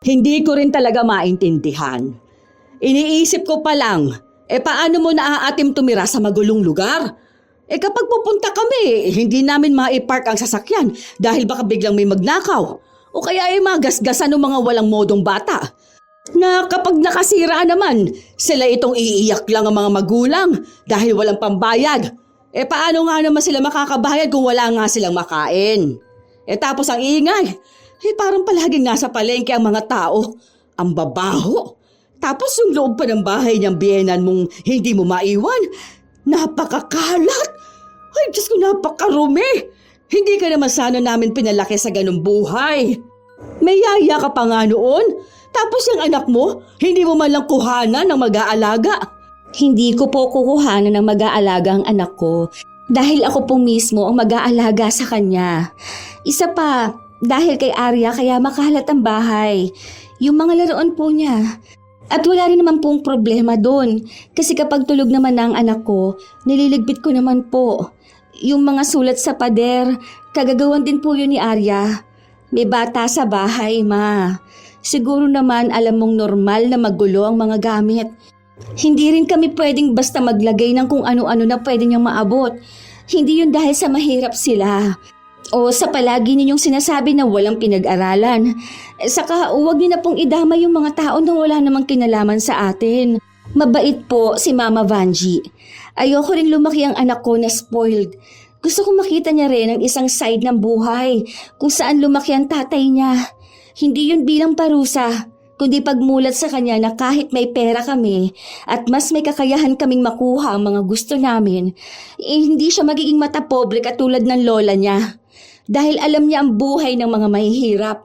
Hindi ko rin talaga maintindihan. Iniisip ko pa lang, paano mo naaatim tumira sa magulong lugar? Kapag pupunta kami, hindi namin maipark ang sasakyan dahil baka biglang may magnakaw. O kaya magasgasan ng mga walang modong bata. Na kapag nakasira naman, sila itong iiyak lang ang mga magulang dahil walang pambayad. Paano nga naman sila makakabayad kung wala nga silang makain? Tapos ang ingay, parang palaging nasa palengke ang mga tao. Ang babaho. Tapos yung loob pa ng bahay niyang biyenan mong hindi mo maiwan. Napakakalat. Ay, Diyos ko, napakarumi. Hindi ka naman sana namin pinalaki sa ganung buhay. May yaya ka pa nga noon. Tapos yung anak mo, hindi mo man lang kuhanan ng mag-aalaga. Hindi ko po kukuhanan ng mag-aalaga ang anak ko dahil ako po mismo ang mag-aalaga sa kanya. Isa pa, dahil kay Arya kaya makalat ang bahay. Yung mga laruan po niya. At wala rin naman pong problema doon kasi kapag tulog naman na ang anak ko, nililigpit ko naman po. Yung mga sulat sa pader, kagagawan din po yun ni Arya. May bata sa bahay, ma. Siguro naman alam mong normal na magulo ang mga gamit. Hindi rin kami pwedeng basta maglagay ng kung ano-ano na pwede niyang maabot. Hindi yun dahil sa mahirap sila. O sa palagi ninyong sinasabi na walang pinag-aralan. Saka huwag niyo na pong idama yung mga tao na wala namang kinalaman sa atin. Mabait po si Mama Vanji. Ayoko ring lumaki ang anak ko na spoiled. Gusto kong makita niya rin ang isang side ng buhay kung saan lumaki ang tatay niya. Hindi yun bilang parusa, kundi pagmulat sa kanya na kahit may pera kami at mas may kakayahan kaming makuha ang mga gusto namin, hindi siya magiging matapobre katulad ng lola niya. Dahil alam niya ang buhay ng mga mahihirap.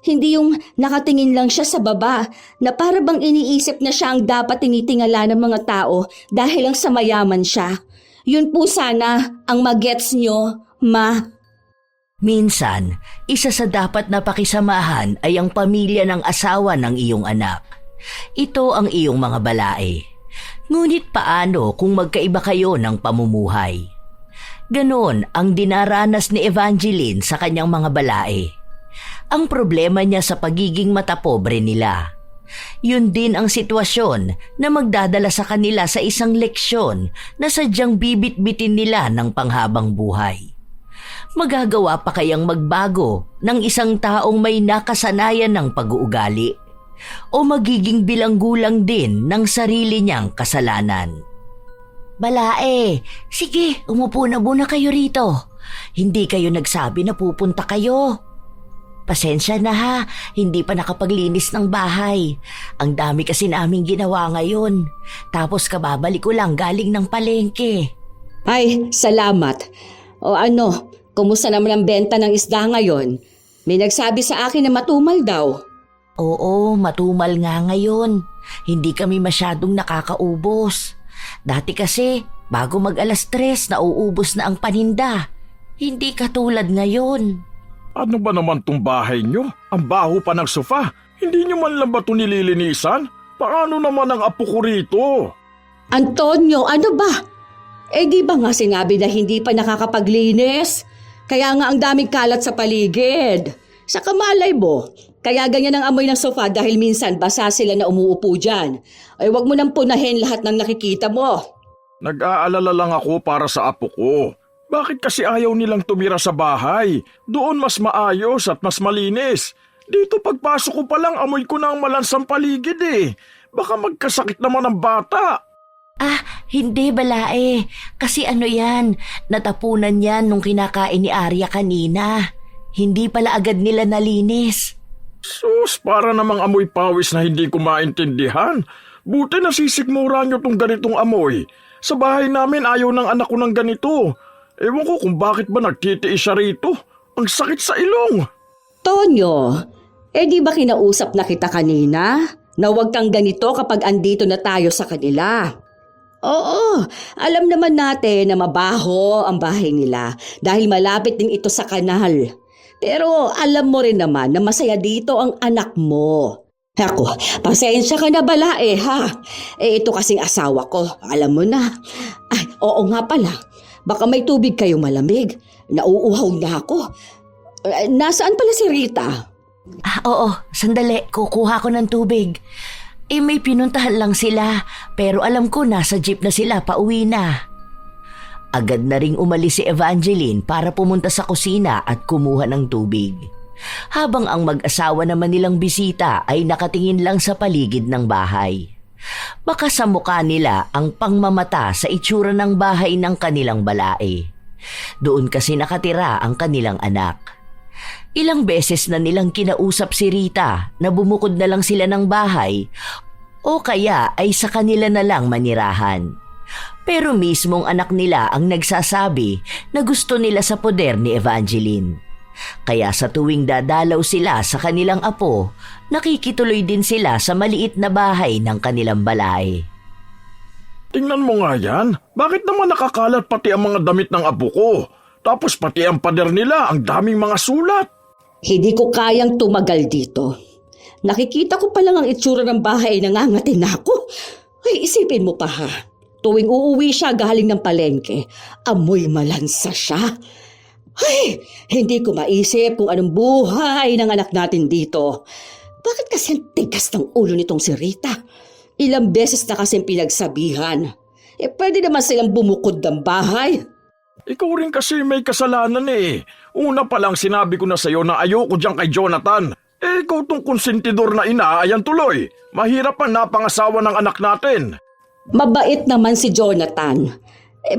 Hindi yung nakatingin lang siya sa baba na para bang iniisip na siya ang dapat tinitingala ng mga tao dahil lang sa mayaman siya. Yun po sana ang magets nyo, ma. Minsan, isa sa dapat na pakisamahan ay ang pamilya ng asawa ng iyong anak. Ito ang iyong mga balae. Ngunit paano kung magkaiba kayo ng pamumuhay? Ganon ang dinaranas ni Evangeline sa kanyang mga balae. Ang problema niya sa pagiging matapobre nila. Yun din ang sitwasyon na magdadala sa kanila sa isang leksyon na sadyang bibit-bitin nila ng panghabang buhay. Magagawa pa kayang magbago ng isang taong may nakasanayan ng pag-uugali o magiging bilanggulang din ng sarili niyang kasalanan? Balae, sige, umupo na muna kayo rito. Hindi kayo nagsabi na pupunta kayo. Pasensya na ha, hindi pa nakapaglinis ng bahay. Ang dami kasi naming ginawa ngayon. Tapos kababalik ko lang galing ng palengke. Ay, salamat. O ano, kumusta naman ang benta ng isda ngayon? May nagsabi sa akin na matumal daw. Oo, matumal nga ngayon. Hindi kami masyadong nakakaubos. Dati kasi, bago mag-alas 3, nauubos na ang paninda. Hindi katulad ngayon. Ano ba naman tong bahay nyo? Ang baho pa ng sofa. Hindi nyo man lang ba ito nililinisan? Paano naman ang apo ko rito? Antonio, ano ba? Di ba nga sinabi na hindi pa nakakapaglinis? Kaya nga ang daming kalat sa paligid. Sa kamalay mo, kaya ganyan ang amoy ng sofa dahil minsan basa sila na umuupo dyan. Wag mo nang punahin lahat ng nakikita mo. Nag-aalala lang ako para sa apo ko. Bakit kasi ayaw nilang tumira sa bahay? Doon mas maayos at mas malinis. Dito pagpasok ko pa lang amoy ko na ang malansang paligid eh. Baka magkasakit naman ang bata. Hindi balae. Kasi ano yan, natapunan yan nung kinakain ni Arya kanina. Hindi pala agad nila nalinis. Sus, para namang amoy pawis na hindi ko maintindihan. Buti nasisikmura nyo tong ganitong amoy. Sa bahay namin ayaw ng anak ko ng ganito. Ewan ko kung bakit ba nagtitiis siya rito. Ang sakit sa ilong. Tonyo, di ba kinausap na kita kanina? Na huwag kang ganito kapag andito na tayo sa kanila. Oo, alam naman natin na mabaho ang bahay nila dahil malapit din ito sa kanal. Pero alam mo rin naman na masaya dito ang anak mo. Ako, pasensya ka na balae ha. Ito kasing asawa ko, alam mo na. Ay, oo nga pala. Baka may tubig kayong malamig. Nauuhaw na ako. Nasaan pala si Rita? Oo, sandali, kukuha ko ng tubig. May pinuntahan lang sila, pero alam ko nasa jeep na sila, pauwi na. Agad na ring umalis si Evangeline para pumunta sa kusina at kumuha ng tubig. Habang ang mag-asawa naman nilang bisita ay nakatingin lang sa paligid ng bahay. Baka sa mukha nila ang pangmamata sa itsura ng bahay ng kanilang balae. Doon kasi nakatira ang kanilang anak. Ilang beses na nilang kinausap si Rita na bumukod na lang sila ng bahay o kaya ay sa kanila na lang manirahan. Pero mismong anak nila ang nagsasabi na gusto nila sa poder ni Evangeline. Kaya sa tuwing dadalaw sila sa kanilang apo, nakikituloy din sila sa maliit na bahay ng kanilang balay. Tingnan mo nga yan. Bakit naman nakakalat pati ang mga damit ng apo ko? Tapos pati ang pader nila, ang daming mga sulat. Hindi ko kayang tumagal dito. Nakikita ko pa lang ang itsura ng bahay, nangangatin ako. Ay, isipin mo pa ha. Tuwing uuwi siya galing ng palengke, amoy malansa siya. Ay, hindi ko maisip kung anong buhay ng anak natin dito. Bakit kasi ang tigas ng ulo nitong si Rita? Ilang beses na kasing pinagsabihan. Pwede naman silang bumukod ng bahay. Ikaw rin kasi may kasalanan eh. Una pa lang sinabi ko na sa'yo na ayoko dyan kay Jonathan. Ikaw tong konsentidor na ina, ayan tuloy. Mahirap ang napangasawa ng anak natin. Mabait naman si Jonathan.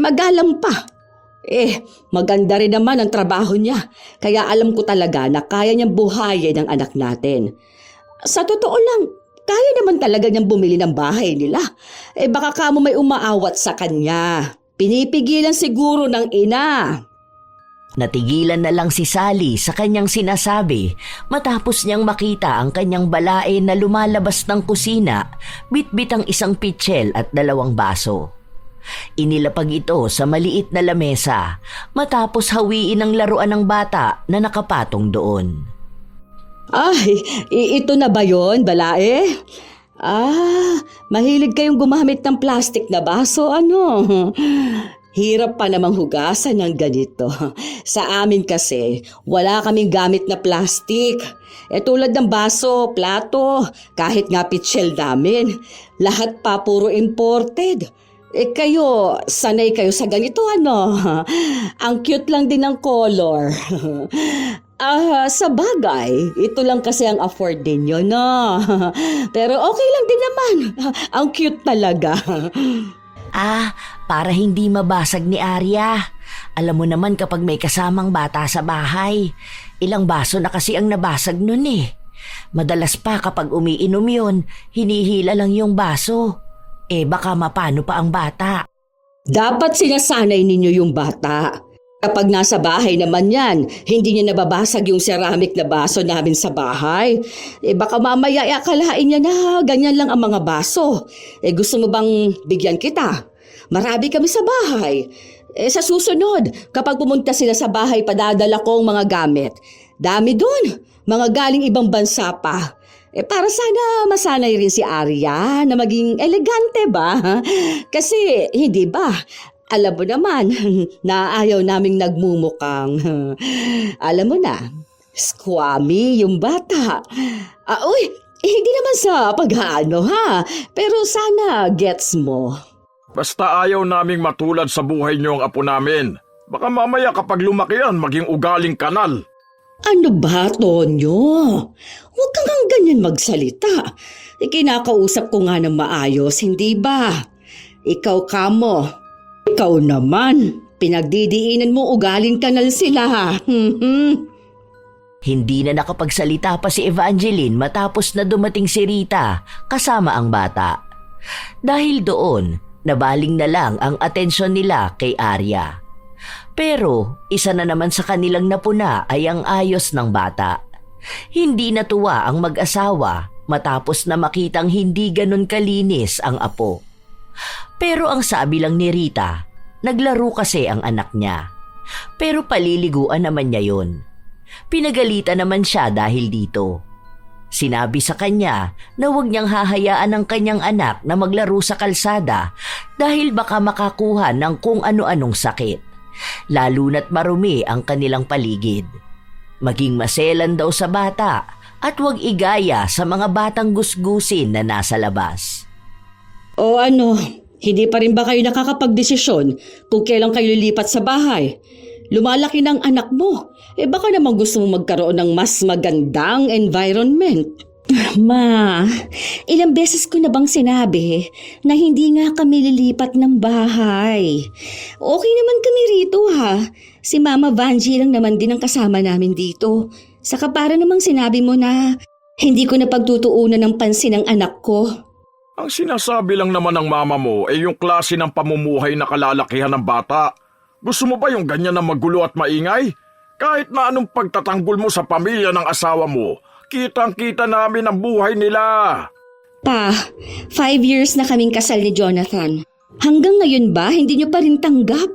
Magalang pa. Maganda rin naman ang trabaho niya. Kaya alam ko talaga na kaya niyang buhayin ang anak natin. Sa totoo lang, kaya naman talaga niyang bumili ng bahay nila. Baka kamo may umaawat sa kanya. Pinipigilan siguro ng ina. Natigilan na lang si Sally sa kanyang sinasabi matapos niyang makita ang kanyang balae na lumalabas ng kusina, bitbit ang isang pitsil at 2 baso. Inilapag ito sa maliit na lamesa matapos hawiin ang laruan ng bata na nakapatong doon. Ay, ito na ba yun, balae? Mahilig kayong gumamit ng plastic na baso, ano? Hirap pa namang hugasan ng ganito. Sa amin kasi, wala kaming gamit na plastic. Tulad ng baso, plato, kahit nga pitsil namin, lahat pa puro imported. Kayo, sanay kayo sa ganito, ano? Ang cute lang din ng color. Sa bagay, ito lang kasi ang afford din yun, no? Pero okay lang din naman. Ang cute talaga. Para hindi mabasag ni Arya. Alam mo naman kapag may kasamang bata sa bahay, ilang baso na kasi ang nabasag nun eh. Madalas pa kapag umiinom yun, hinihila lang yung baso. Baka mapano pa ang bata. Dapat sinasanay ninyo yung bata. Kapag nasa bahay naman yan, hindi niya nababasag yung ceramic na baso namin sa bahay. Baka mamaya akalain niya na ganyan lang ang mga baso. Gusto mo bang bigyan kita? Marami kami sa bahay. Sa susunod, kapag pumunta sila sa bahay, padadala ko ang mga gamit. Dami dun, mga galing ibang bansa pa. Para sana masanay rin si Arya na maging elegante ba? Kasi hindi ba? Alam mo naman na ayaw naming nagmumukang. Alam mo na, squammy yung bata. Hindi naman sa pag-aano ha, pero sana gets mo. Basta ayaw naming matulad sa buhay niyo ang apo namin. Baka mamaya kapag lumaki yan, maging ugaling kanal. Ano ba, Tonyo? Huwag kang ang ganyan magsalita. Kinakausap ko nga ng maayos, hindi ba? Ikaw kamo. Ikaw naman. Pinagdidiinan mo ugaling kanal sila. Hindi na nakapagsalita pa si Evangeline matapos na dumating si Rita kasama ang bata. Dahil doon, nabaling na lang ang atensyon nila kay Arya. Pero isa na naman sa kanilang napuna ay ang ayos ng bata. Hindi natuwa ang mag-asawa matapos na makitang hindi ganun kalinis ang apo. Pero ang sabi lang ni Rita, naglaro kasi ang anak niya. Pero paliliguan naman niya yun. Pinagalitan naman siya dahil dito. Sinabi sa kanya na huwag niyang hahayaan ang kanyang anak na maglaro sa kalsada dahil baka makakuha ng kung ano-anong sakit. Lalo na't marumi ang kanilang paligid. Maging maselan daw sa bata at huwag igaya sa mga batang gusgusin na nasa labas. O ano, hindi pa rin ba kayo nakakapagdesisyon kung kailan kayo lilipat sa bahay? Lumalaki ng anak mo. Baka naman gusto mo magkaroon ng mas magandang environment. Ma, ilang beses ko na bang sinabi na hindi nga kami lilipat ng bahay? Okay naman kami rito ha. Si Mama Vanji lang naman din ang kasama namin dito. Saka para namang sinabi mo na hindi ko na pagtutuunan ng pansin ang anak ko. Ang sinasabi lang naman ng mama mo ay yung klase ng pamumuhay na kalalakihan ng bata. Gusto mo ba yung ganyan na magulo at maingay? Kahit na anong pagtatanggol mo sa pamilya ng asawa mo, kitang-kita namin ang buhay nila. Pa, 5 years na kaming kasal ni Jonathan. Hanggang ngayon ba hindi niyo pa rin tanggap?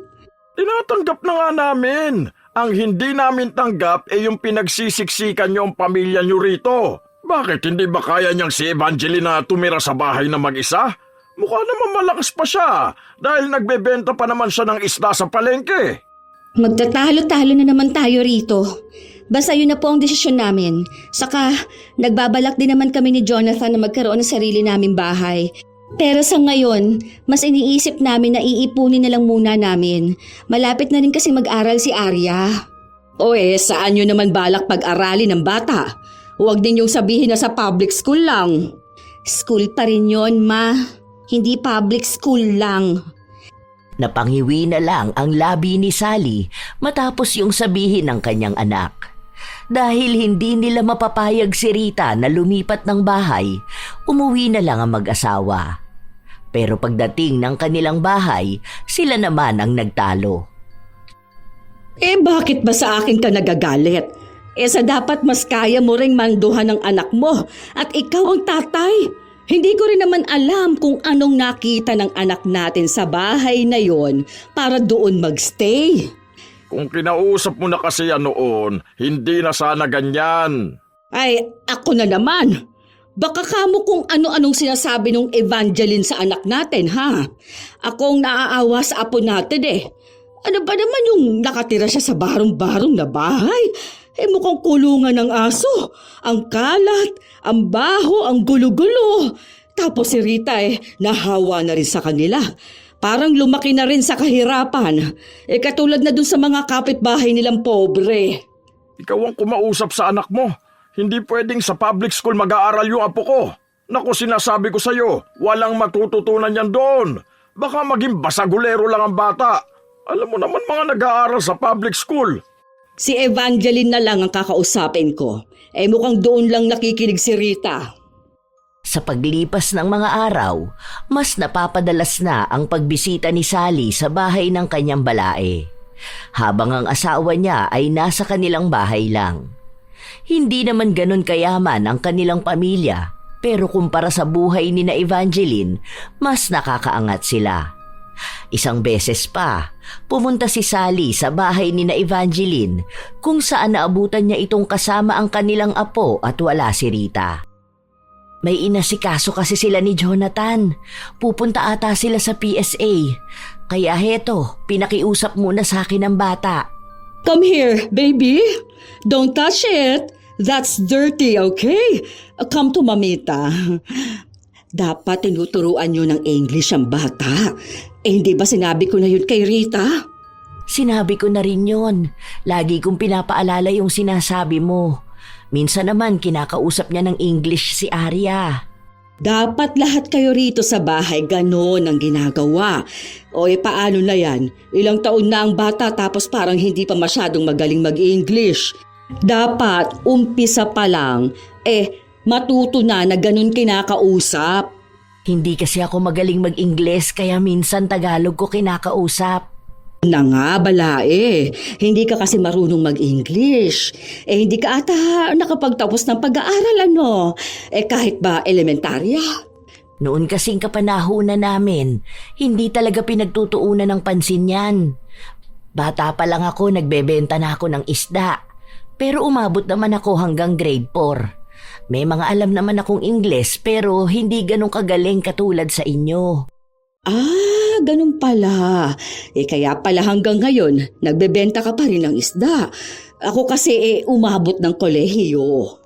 Tinatanggap na nga namin. Ang hindi namin tanggap ay yung pinagsisiksikan niyo ang pamilya niyo rito. Bakit hindi ba kaya niyang si Evangelina tumira sa bahay na mag-isa? Mukha naman malakas pa siya dahil nagbebenta pa naman siya ng isda sa palengke. Magtatalo-talo na naman tayo rito. Basta yun na po ang desisyon namin. Saka, nagbabalak din naman kami ni Jonathan na magkaroon ng sarili naming bahay. Pero sa ngayon, mas iniisip namin na iipunin na lang muna namin. Malapit na rin kasi mag-aral si Arya. O saan nyo naman balak pag-aralin ng bata? Huwag ninyong sabihin na sa public school lang. School pa rin yun, Ma. Hindi public school lang. Napangiwi na lang ang labi ni Sally matapos yung sabihin ng kanyang anak. Dahil hindi nila mapapayag si Rita na lumipat ng bahay, umuwi na lang ang mag-asawa. Pero pagdating ng kanilang bahay, sila naman ang nagtalo. Bakit ba sa akin ka nagagalit? Sa dapat mas kaya mo ring manduhan ng anak mo at ikaw ang tatay. Hindi ko rin naman alam kung anong nakita ng anak natin sa bahay na yon para doon magstay. Kung kinausap mo na kasi yan noon, hindi na sana ganyan. Ay, ako na naman. Baka kamo kung ano-anong sinasabi nung Evangeline sa anak natin, ha? Akong naaawa sa apo natin Ano ba naman yung nakatira siya sa barong-barong na bahay? Mukhang kulungan ng aso. Ang kalat, ang baho, ang gulo-gulo. Tapos si Rita nahawa na rin sa kanila. Parang lumaki na rin sa kahirapan. Katulad na dun sa mga kapitbahay nilang pobre. Ikaw ang kumausap sa anak mo. Hindi pwedeng sa public school mag-aaral yung apo ko. Naku, sinasabi ko sa'yo, walang matututunan yan doon. Baka maging basagulero lang ang bata. Alam mo naman mga nag-aaral sa public school. Si Evangeline na lang ang kakausapin ko. Mukhang doon lang nakikinig si Rita. Sa paglipas ng mga araw, mas napapadalas na ang pagbisita ni Sally sa bahay ng kanyang balae, habang ang asawa niya ay nasa kanilang bahay lang. Hindi naman ganun kayaman ang kanilang pamilya, pero kumpara sa buhay ni na Evangeline, mas nakakaangat sila. Isang beses pa, pumunta si Sally sa bahay ni na Evangeline kung saan naabutan niya itong kasama ang kanilang apo at wala si Rita. May inasikaso kasi sila ni Jonathan. Pupunta ata sila sa PSA. Kaya heto, pinakiusap muna sa akin ang bata. Come here, baby. Don't touch it. That's dirty, okay? Come to mamita. Dapat tinuturuan nyo ng English ang bata. Hindi ba sinabi ko na yun kay Rita? Sinabi ko na rin yun. Lagi kong pinapaalala yung sinasabi mo. Minsan naman kinakausap niya ng English si Arya. Dapat lahat kayo rito sa bahay ganon ang ginagawa. Paano na yan? Ilang taon na ang bata tapos parang hindi pa masyadong magaling mag-English. Dapat umpisa pa lang, matuto na ganon kinakausap. Hindi kasi ako magaling mag-Ingles kaya minsan Tagalog ko kinakausap. Na nga, balae. Hindi ka kasi marunong mag-English. Hindi ka ata nakapagtapos ng pag-aaral, ano? Kahit ba elementarya? Noon kasing kapanahunan namin, hindi talaga pinagtutuunan ng pansin yan. Bata pa lang ako, nagbebenta na ako ng isda. Pero umabot naman ako hanggang grade 4. May mga alam naman akong Ingles pero hindi ganun kagaling katulad sa inyo. Ganun pala. Kaya pala hanggang ngayon, nagbebenta ka pa rin ng isda. Ako kasi umabot ng kolehiyo.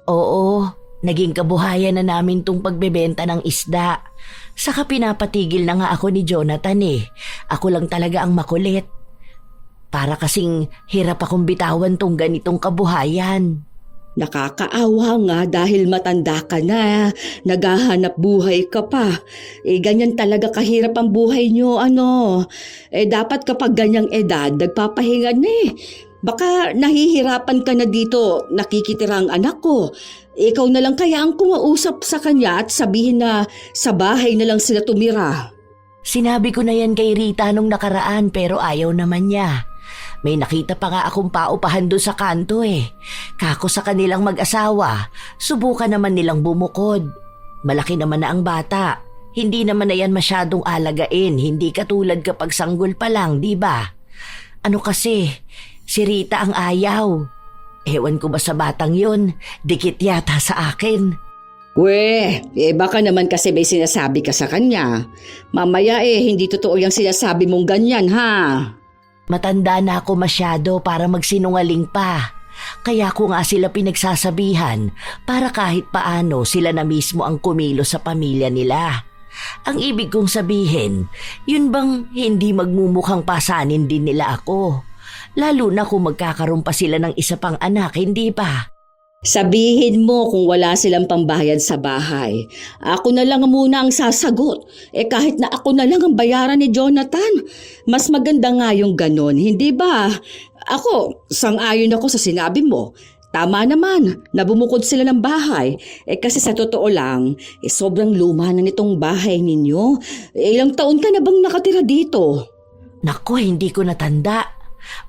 Oo, naging kabuhayan na namin tong pagbebenta ng isda. Saka pinapatigil na nga ako ni Jonathan eh. Ako lang talaga ang makulit. Para kasing hirap akong bitawan tong ganitong kabuhayan. Nakakaawa nga dahil matanda ka na, naghahanap buhay ka pa. Ganyan talaga kahirap ang buhay nyo, ano. Dapat kapag ganyang edad, nagpapahinga na eh. Baka nahihirapan ka na dito, nakikitira ang anak ko. Ikaw na lang kaya ang kumausap sa kanya at sabihin na sa bahay na lang sila tumira. Sinabi ko na yan kay Rita nung nakaraan pero ayaw naman niya. May nakita pa nga akong paupahan doon sa kanto eh. Kako sa kanilang mag-asawa, subukan naman nilang bumukod. Malaki naman na ang bata. Hindi naman na yan masyadong alagain, hindi katulad kapag sanggol pa lang, di ba? Ano kasi, si Rita ang ayaw. Ewan ko ba sa batang yun, dikit yata sa akin. Baka naman kasi may sinasabi ka sa kanya. Mamaya hindi totoo yung sinasabi mong ganyan, ha? Matanda na ako masyado para magsinungaling pa. Kaya ko nga sila pinagsasabihan para kahit paano sila na mismo ang kumilos sa pamilya nila. Ang ibig kong sabihin, yun bang hindi magmumukhang pasanin din nila ako? Lalo na kung magkakaroon pa sila ng isa pang anak, hindi ba? Sabihin mo kung wala silang pambayad sa bahay. Ako na lang muna ang sasagot. Kahit na ako na lang ang bayaran ni Jonathan. Mas maganda nga yung ganon, hindi ba? Ako, sang-ayon ako sa sinabi mo. Tama naman na bumukod sila ng bahay. Kasi sa totoo lang, sobrang luma na nitong bahay ninyo. Ilang taon ka na bang nakatira dito? Nako, hindi ko natanda.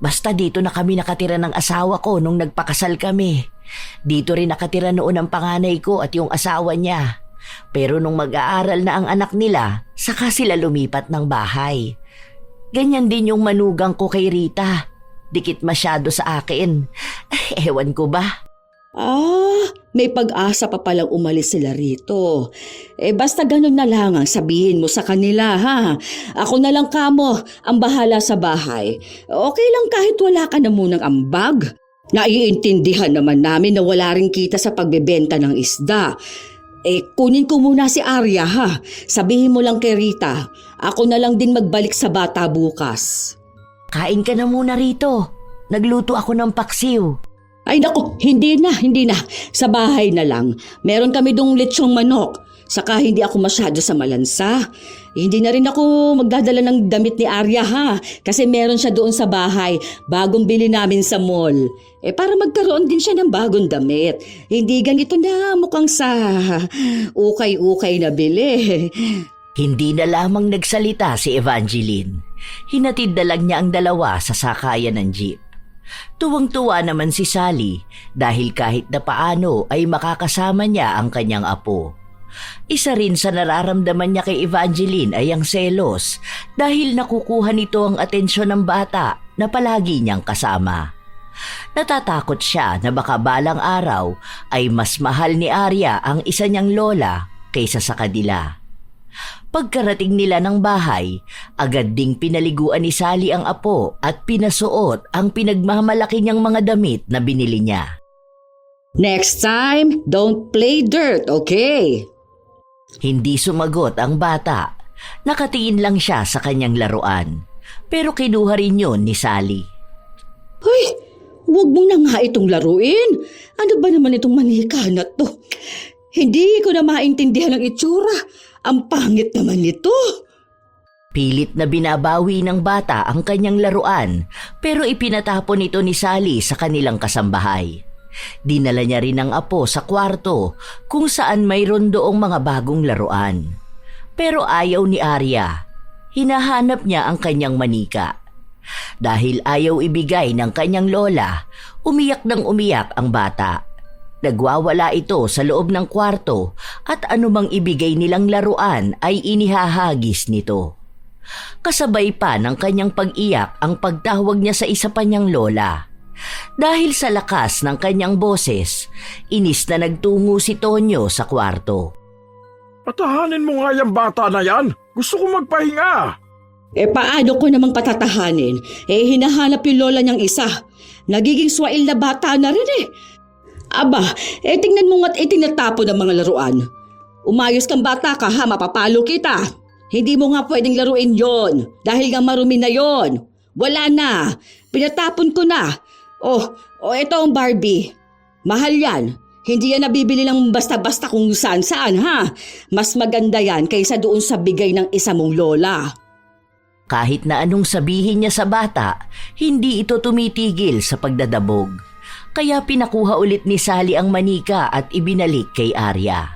Basta dito na kami nakatira ng asawa ko nung nagpakasal kami. Dito rin nakatira noon ang panganay ko at yung asawa niya. Pero nung mag-aaral na ang anak nila, saka sila lumipat ng bahay. Ganyan din yung manugang ko kay Rita. Dikit masyado sa akin. Ewan ko ba? May pag-asa pa palang umalis sila rito. Basta ganun na lang ang sabihin mo sa kanila, ha? Ako na lang kamo ang bahala sa bahay. Okay lang kahit wala ka na munang ambag. Naiintindihan naman namin na wala rin kita sa pagbebenta ng isda. Kunin ko muna si Arya, ha? Sabihin mo lang kay Rita, ako na lang din magbalik sa bata bukas. Kain ka na muna rito. Nagluto ako ng paksiw. Ay naku, hindi na. Sa bahay na lang. Meron kami dong lechong manok. Saka hindi ako masyado sa malansa. Hindi na rin ako magdadala ng damit ni Arya, ha? Kasi meron siya doon sa bahay. Bagong bili namin sa mall. Para magkaroon din siya ng bagong damit. Hindi ganito na mukhang sa ukay-ukay na bili. Hindi na lamang nagsalita si Evangeline. Hinatid na lang niya ang dalawa sa sakayan ng jeep. Tuwang-tuwa naman si Sally dahil kahit na paano ay makakasama niya ang kanyang apo. Isa rin sa nararamdaman niya kay Evangeline ay ang selos dahil nakukuha nito ang atensyon ng bata na palagi niyang kasama. Natatakot siya na baka balang araw ay mas mahal ni Arya ang isa niyang lola kaysa sa kanila. Pagkarating nila ng bahay, agad ding pinaliguan ni Sally ang apo at pinasuot ang pinagmamalaki niyang mga damit na binili niya. Next time, don't play dirt, okay? Hindi sumagot ang bata. Nakatingin lang siya sa kanyang laruan. Pero kinuha rin yun ni Sally. Hoy, huwag mo na nga itong laruin. Ano ba naman itong manika na to? Hindi ko na maintindihan ang itsura. Ang pangit naman nito. Pilit na binabawi ng bata ang kanyang laruan pero ipinatapon ito ni Sally sa kanilang kasambahay. Dinala niya rin ang apo sa kwarto kung saan mayroon doong mga bagong laruan. Pero ayaw ni Arya. Hinahanap niya ang kanyang manika. Dahil ayaw ibigay ng kanyang lola, umiyak ng umiyak ang bata. Nagwawala ito sa loob ng kwarto at anumang ibigay nilang laruan ay inihahagis nito. Kasabay pa ng kanyang pag-iyak ang pagtawag niya sa isa pa niyang lola. Dahil sa lakas ng kanyang boses, inis na nagtungo si Tonyo sa kwarto. Patahanin mo nga yung bata na yan. Gusto ko magpahinga. Paano ko namang patatahanin? Hinahanap yung lola niyang isa. Nagiging swail na bata na rin eh. Aba, tingnan mo nga't itinatapo ng mga laruan. Umayos kang bata ka ha, mapapalo kita. Hindi mo nga pwedeng laruin yon dahil nga marumi na yon. Wala na, pinatapon ko na. Ito ang Barbie. Mahal yan. Hindi yan nabibili lang basta-basta kung saan-saan ha. Mas maganda yan kaysa doon sa bigay ng isa mong lola. Kahit na anong sabihin niya sa bata, hindi ito tumitigil sa pagdadabog. Kaya pinakuha ulit ni Sally ang manika at ibinalik kay Arya.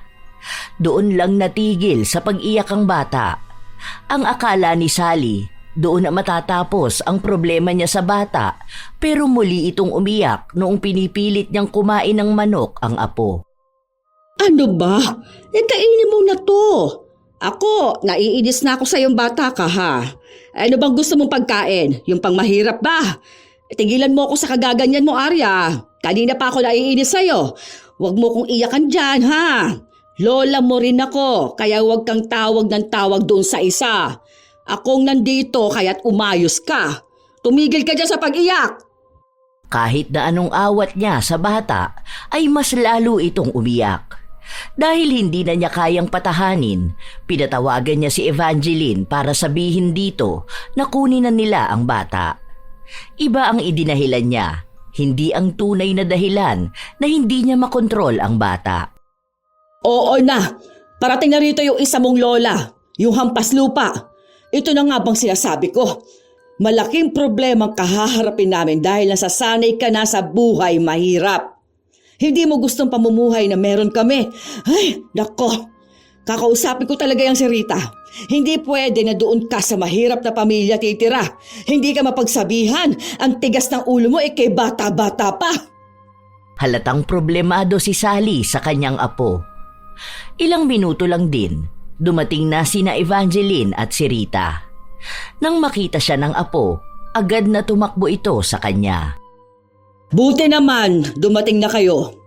Doon lang natigil sa pag-iyak ang bata. Ang akala ni Sally, doon na matatapos ang problema niya sa bata, pero muli itong umiyak noong pinipilit niyang kumain ng manok ang apo. Ano ba? Kainin mo na to. Ako, naiinis na ako sa iyong bata ka ha. Ano bang gusto mong pagkain? Yung pang mahirap ba? Tigilan mo ako sa kagaganyan mo, Arya. Kanina pa ako naiinis sa'yo. Huwag mo kong iyakan dyan, ha? Lola mo rin ako, kaya huwag kang tawag ng tawag doon sa isa. Akong nandito kaya't umayos ka. Tumigil ka dyan sa pag-iyak. Kahit na anong awat niya sa bata, ay mas lalo itong umiyak. Dahil hindi na niya kayang patahanin, pinatawagan niya si Evangeline para sabihin dito na kunin na nila ang bata. Iba ang idinahilan niya, hindi ang tunay na dahilan na hindi niya makontrol ang bata. Oo na, parating na rito yung isa mong lola, yung hampas lupa. Ito na nga bang sinasabi ko? Malaking problema ang kahaharapin namin dahil nasasanay ka na sa buhay mahirap. Hindi mo gustong pamumuhay na meron kami. Ay, nako. Kakausapin ko talaga yung si Rita. Hindi pwede na doon ka sa mahirap na pamilya titira. Hindi ka mapagsabihan. Ang tigas ng ulo mo kay bata-bata pa. Halatang problemado si Sally sa kanyang apo. Ilang minuto lang din, dumating na sina Evangeline at si Rita. Nang makita siya ng apo, agad na tumakbo ito sa kanya. Buti naman, dumating na kayo.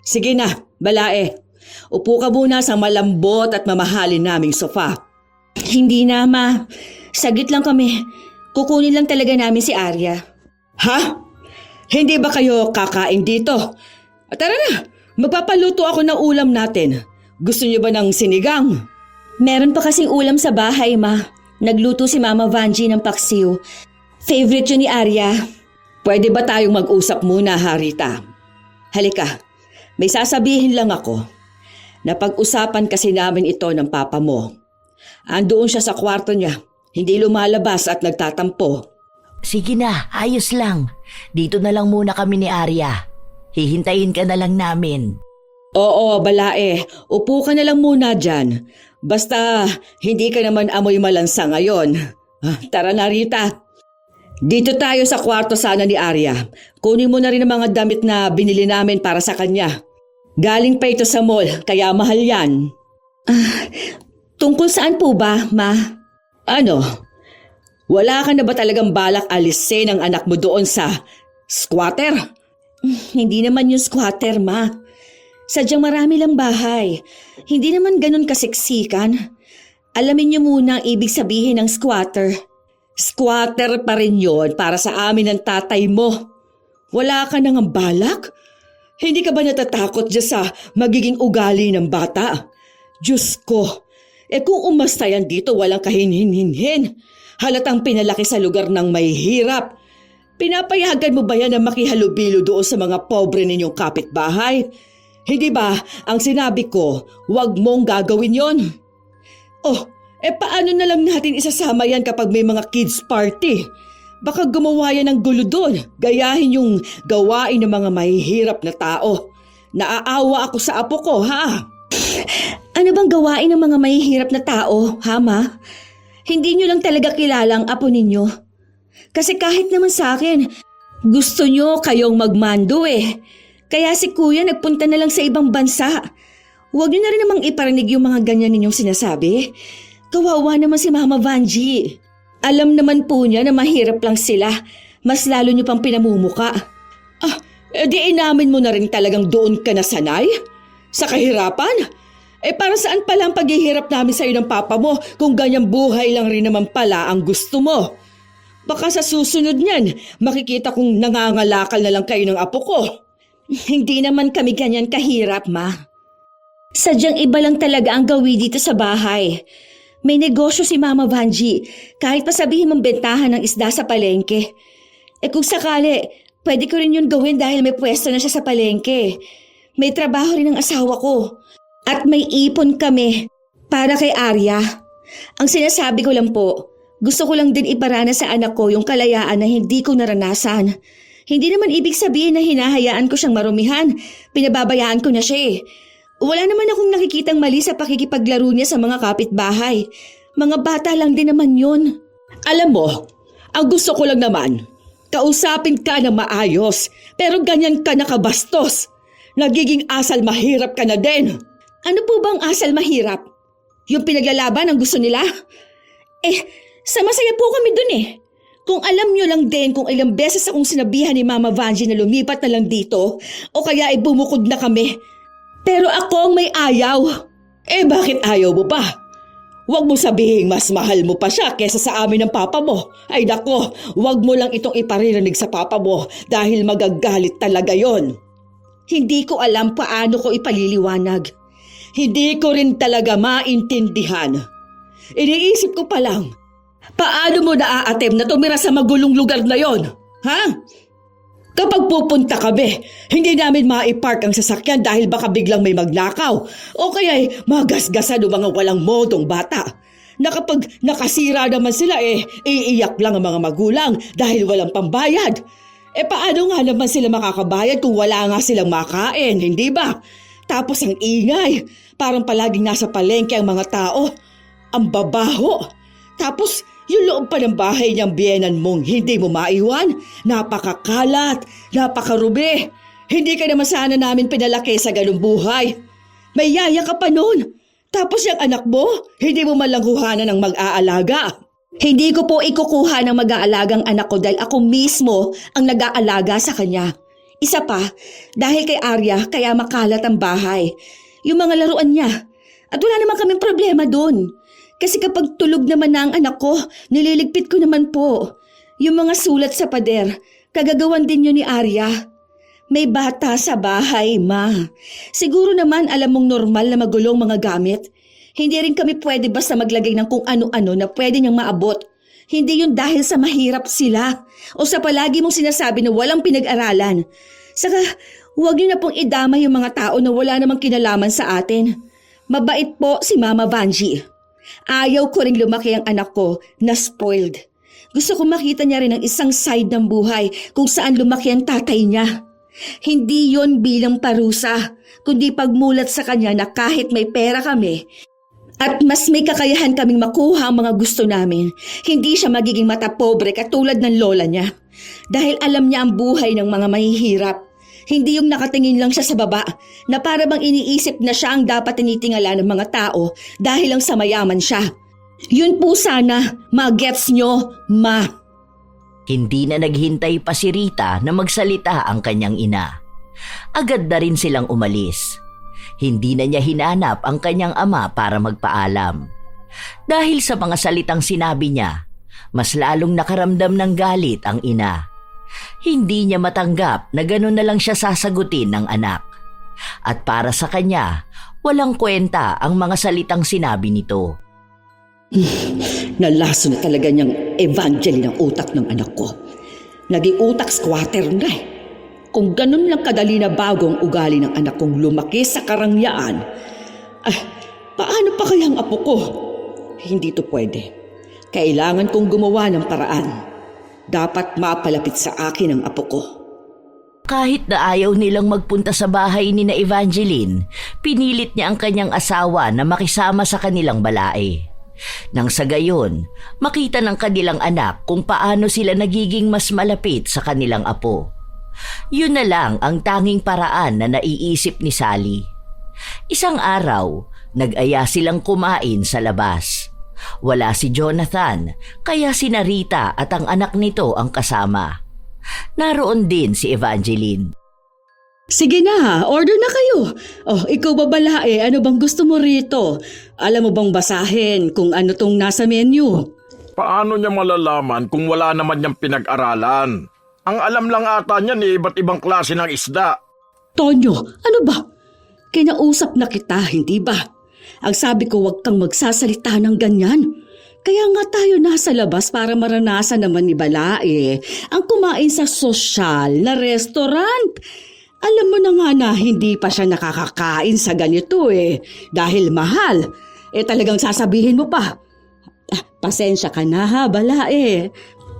Sige na, Balae. Upo ka muna sa malambot at mamahalin naming sofa. Hindi na, Ma. Saglit lang kami. Kukunin lang talaga namin si Arya. Ha? Hindi ba kayo kakain dito? Tara na, magpapaluto ako ng ulam natin. Gusto niyo ba ng sinigang? Meron pa kasing ulam sa bahay, Ma. Nagluto si Mama Vanji ng paksiw. Favorite yun ni Arya. Pwede ba tayong mag-usap muna, Rita? Halika, may sasabihin lang ako. Napag-usapan kasi namin ito ng papa mo. Andoon siya sa kwarto niya, hindi lumalabas at nagtatampo. Sige na, ayos lang. Dito na lang muna kami ni Arya. Hihintayin ka na lang namin. Oo, Balae, upo ka na lang muna dyan. Basta hindi ka naman amoy malansa ngayon. Tara na, Rita. Dito tayo sa kwarto sana ni Arya. Kunin mo na rin ang mga damit na binili namin para sa kanya. Galing pa ito sa mall, kaya mahal yan. Tungkol saan po ba, Ma? Ano? Wala ka na ba talagang balak alisin ang anak mo doon sa squatter? Hindi naman yung squatter, Ma. Sadyang marami lang bahay. Hindi naman ganun kasiksikan. Alamin niyo muna ang ibig sabihin ng squatter. Squatter pa rin yun para sa amin ng tatay mo. Wala ka nang balak? Hindi ka ba natatakot dyan sa magiging ugali ng bata? Diyos ko, kung umasta yan dito walang kahinhin-hinhin. Halatang pinalaki sa lugar ng may hirap. Pinapayagan mo ba yan na makihalubilo doon sa mga pobre ninyong kapitbahay? Hindi ba ang sinabi ko, huwag mong gagawin yon? Paano na lang natin isasama yan kapag may mga kids party? Baka gumawa yan ng gulo doon, gayahin yung gawain ng mga mahihirap na tao. Naaawa ako sa apo ko, ha? Ano bang gawain ng mga mahihirap na tao, ha, Ma? Hindi nyo lang talaga kilala ang apo ninyo. Kasi kahit naman sa akin, gusto nyo kayong magmando eh. Kaya si Kuya nagpunta na lang sa ibang bansa. Huwag nyo na rin namang iparinig yung mga ganyan ninyong sinasabi. Kawawa naman si Mama Vanji. Alam naman po niya na mahirap lang sila. Mas lalo niyo pang pinamumuka. Di inamin mo na rin talagang doon ka nasanay? Sa kahirapan? Para saan pala ang paghihirap namin sa iyo ng papa mo kung ganyang buhay lang rin naman pala ang gusto mo? Baka sa susunod niyan, makikita kong nangangalakal na lang kayo ng apo ko. Hindi naman kami ganyan kahirap, Ma. Sadyang iba lang talaga ang gawi dito sa bahay. May negosyo si Mama Vanji, kahit pa sabihin mong bentahan ng isda sa palengke. Kung sakali, pwede ko rin yun gawin dahil may pwesto na siya sa palengke. May trabaho rin ang asawa ko. At may ipon kami para kay Arya. Ang sinasabi ko lang po, gusto ko lang din iparana sa anak ko yung kalayaan na hindi ko naranasan. Hindi naman ibig sabihin na hinahayaan ko siyang marumihan. Pinababayaan ko na siya eh. Wala naman akong nakikitang mali sa pakikipaglaro niya sa mga kapitbahay. Mga bata lang din naman yun. Alam mo, ang gusto ko lang naman, kausapin ka na maayos, pero ganyan ka nakabastos. Nagiging asal mahirap ka na din. Ano po bang asal mahirap? Yung pinaglalaban ang gusto nila? Sa masaya po kami dun eh. Kung alam nyo lang din kung ilang beses akong sinabihan ni Mama Vanji na lumipat na lang dito o kaya ay bumukod na kami. Pero ako ang may ayaw. Bakit ayaw mo pa? Huwag mo sabihin mas mahal mo pa siya kesa sa amin ng papa mo. Ay nako, huwag mo lang itong iparirinig sa papa mo dahil magagalit talaga yon. Hindi ko alam paano ko ipaliliwanag. Hindi ko rin talaga maintindihan. Iniisip ko pa lang, paano mo naaatem na tumira sa magulong lugar na yon? Ha? Kapag pupunta kami, hindi namin maipark ang sasakyan dahil baka biglang may magnakaw o kaya'y magasgasan ng mga walang modong bata. Na kapag nakasira naman sila iiyak lang ang mga magulang dahil walang pambayad. Paano nga naman sila makakabayad kung wala nga silang makain, hindi ba? Tapos ang ingay, parang palaging nasa palengke ang mga tao. Ang babaho. Tapos yung loob pa ng bahay niyang biyenan mong hindi mo maiwan. Napakakalat, napakarube. Hindi ka naman sana namin pinalaki sa ganung buhay. May yaya ka pa noon. Tapos yung anak mo, hindi mo man lang kuhanan ng mag-aalaga. Hindi ko po ikukuha ng mag-aalagang anak ko dahil ako mismo ang nag-aalaga sa kanya. Isa pa, dahil kay Arya kaya makalat ang bahay. Yung mga laruan niya. At wala naman kaming problema dun. Kasi kapag tulog naman na ang anak ko, nililigpit ko naman po. Yung mga sulat sa pader, kagagawan din yun ni Arya. May bata sa bahay, Ma. Siguro naman alam mong normal na magulong mga gamit. Hindi rin kami pwede basta maglagay ng kung ano-ano na pwede niyang maabot. Hindi yun dahil sa mahirap sila o sa palagi mong sinasabi na walang pinag-aralan. Saka, huwag niyo na pong idama yung mga tao na wala namang kinalaman sa atin. Mabait po si Mama Vanji. Ayaw ko ring lumaki ang anak ko na spoiled. Gusto ko makita niya rin ang isang side ng buhay kung saan lumaki ang tatay niya. Hindi yon bilang parusa, kundi pagmulat sa kanya na kahit may pera kami, at mas may kakayahan kaming makuha ang mga gusto namin, hindi siya magiging matapobre katulad ng lola niya. Dahil alam niya ang buhay ng mga mahihirap. Hindi yung nakatingin lang siya sa baba na para bang iniisip na siya ang dapat tinitingala ng mga tao dahil lang sa mayaman siya. Yun po sana, ma-gets nyo, Ma. Hindi na naghintay pa si Rita na magsalita ang kanyang ina. Agad na rin silang umalis. Hindi na niya hinanap ang kanyang ama para magpaalam. Dahil sa mga salitang sinabi niya, mas lalong nakaramdam ng galit ang ina. Hindi niya matanggap na gano'n na lang siya sasagutin ng anak. At para sa kanya, walang kwenta ang mga salitang sinabi nito. Nalaso na talaga niyang Evangeline ang utak ng anak ko. Naging utak squatter na eh. Kung ganun lang kadali na bago ang ugali ng anak kong lumaki sa karangyaan, paano pa kaya ang apo ko? Hindi to pwede. Kailangan kong gumawa ng paraan. Dapat mapalapit sa akin ang apo ko. Kahit na ayaw nilang magpunta sa bahay ni na Evangeline, pinilit niya ang kanyang asawa na makisama sa kanilang balae. Nang sa gayon, makita ng kanilang anak kung paano sila nagiging mas malapit sa kanilang apo. Yun na lang ang tanging paraan na naiisip ni Sally. Isang araw, nag-aya silang kumain sa labas. Wala si Jonathan, kaya si Rita at ang anak nito ang kasama. Naroon din si Evangeline. Sige na, order na kayo. Ikaw babalae, ano bang gusto mo rito? Alam mo bang basahin kung ano tong nasa menu? Paano niya malalaman kung wala naman niyang pinag-aralan? Ang alam lang ata niya iba't ibang klase ng isda. Tonyo, ano ba? Kinausap na kita, hindi ba? Ang sabi ko, huwag kang magsasalita ng ganyan. Kaya nga tayo nasa labas para maranasan naman ni Balae ang kumain sa sosyal na restaurant. Alam mo na nga na hindi pa siya nakakakain sa ganito dahil mahal. Talagang sasabihin mo pa. Pasensya ka na ha, Balae.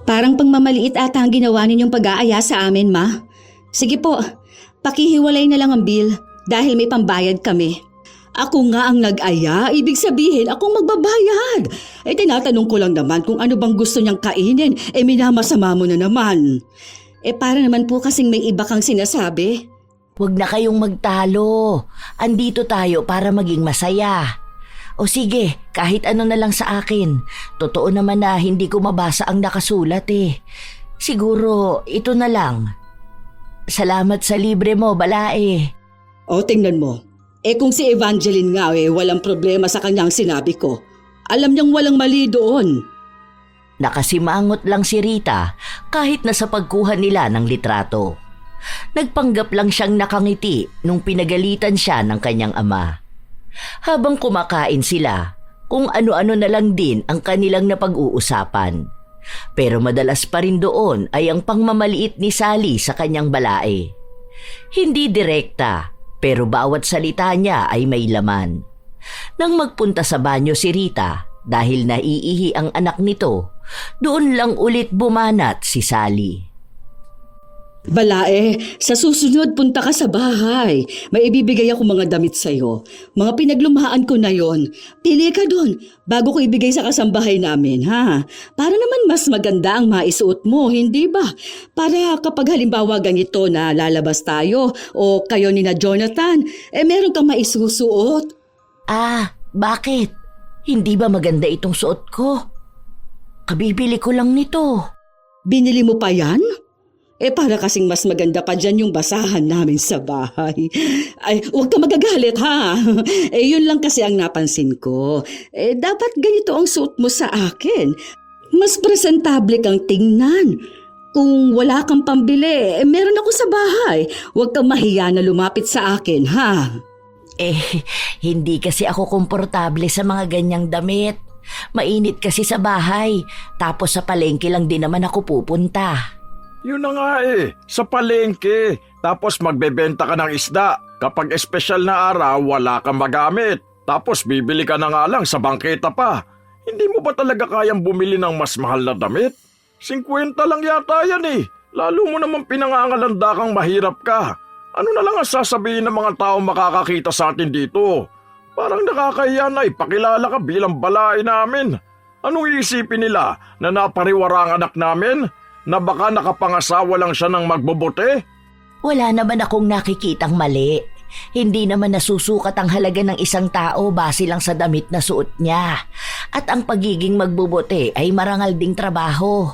Parang pangmamaliit ata ang ginawa ninyong pag-aaya sa amin, Ma. Sige po, pakihiwalay na lang ang bill dahil may pambayad kami. Ako nga ang nag-aya, ibig sabihin akong magbabayad. Tinatanong ko lang naman kung ano bang gusto niyang kainin, minamasama mo na naman. Para naman po kasing may iba kang sinasabi. Huwag na kayong magtalo. Andito tayo para maging masaya. O sige, kahit ano na lang sa akin. Totoo naman na hindi ko mabasa ang nakasulat Siguro, ito na lang. Salamat sa libre mo, Balae. Tingnan mo. Kung si Evangeline nga walang problema sa kanyang sinabi ko. Alam niyang walang mali doon. Nakasimangot lang si Rita kahit na sa pagkuha nila ng litrato. Nagpanggap lang siyang nakangiti nung pinagalitan siya ng kanyang ama. Habang kumakain sila, kung ano-ano na lang din ang kanilang napag-uusapan. Pero madalas pa rin doon ay ang pangmamaliit ni Sally sa kanyang Balae. Hindi direkta, pero bawat salita niya ay may laman. Nang magpunta sa banyo si Rita dahil naiihi ang anak nito, doon lang ulit bumanat si Sally. Balae, sa susunod punta ka sa bahay. May ibibigay ako mga damit sa'yo. Mga pinaglumaan ko na yon. Pili ka doon bago ko ibigay sa kasambahay namin, ha? Para naman mas maganda ang maisuot mo, hindi ba? Para kapag halimbawa ganito na lalabas tayo o kayo ni na Jonathan, meron kang maisusuot. Bakit? Hindi ba maganda itong suot ko? Kabibili ko lang nito. Binili mo pa yan? Para kasing mas maganda pa dyan yung basahan namin sa bahay. Huwag ka magagalit ha. Yun lang kasi ang napansin ko. Dapat ganito ang suot mo sa akin. Mas presentable kang tingnan. Kung wala kang pambili, meron ako sa bahay. Huwag kang mahiya na lumapit sa akin ha. Hindi kasi ako komportable sa mga ganyang damit. Mainit kasi sa bahay. Tapos sa palengke lang din naman ako pupunta. Yun na nga sa palengke. Tapos magbebenta ka ng isda. Kapag espesyal na araw, wala kang magamit. Tapos bibili ka na nga lang sa bangketa pa. Hindi mo ba talaga kayang bumili ng mas mahal na damit? 50 lang yata yan Lalo mo naman pinangangalanda kang mahirap ka. Ano na lang ang sasabihin ng mga tao makakakita sa atin dito? Parang nakakahiya na ipakilala ka bilang Balae namin. Anong iisipin nila na napariwara ang anak namin? Na baka nakapangasawa lang siya ng magbobote? Wala naman akong nakikitang mali. Hindi naman nasusukat ang halaga ng isang tao base lang sa damit na suot niya. At ang pagiging magbobote ay marangal ding trabaho.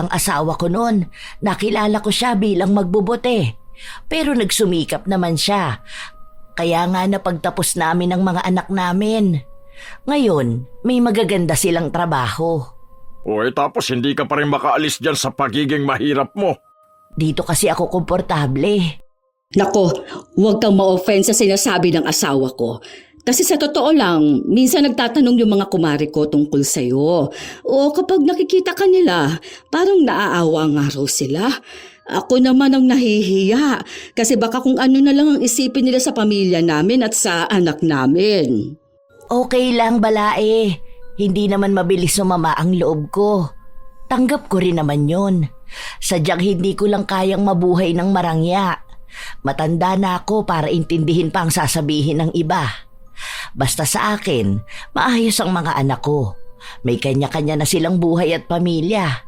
Ang asawa ko noon, nakilala ko siya bilang magbobote. Pero nagsumikap naman siya. Kaya nga napagtapos namin ang mga anak namin. Ngayon, may magaganda silang trabaho. Tapos hindi ka pa rin makaalis dyan sa pagiging mahirap mo. Dito kasi ako komportable. Nako, huwag kang ma-offend sa sinasabi ng asawa ko. Kasi sa totoo lang, minsan nagtatanong yung mga kumari ko tungkol sa'yo. O kapag nakikita ka nila, parang naaawa nga raw sila. Ako naman ang nahihiya kasi baka kung ano na lang ang isipin nila sa pamilya namin at sa anak namin. Okay lang, Balae. Hindi naman mabilis sumama ang loob ko. Tanggap ko rin naman yun. Sadyang hindi ko lang kayang mabuhay ng marangya. Matanda na ako para intindihin pa ang sasabihin ng iba. Basta sa akin, maayos ang mga anak ko. May kanya-kanya na silang buhay at pamilya.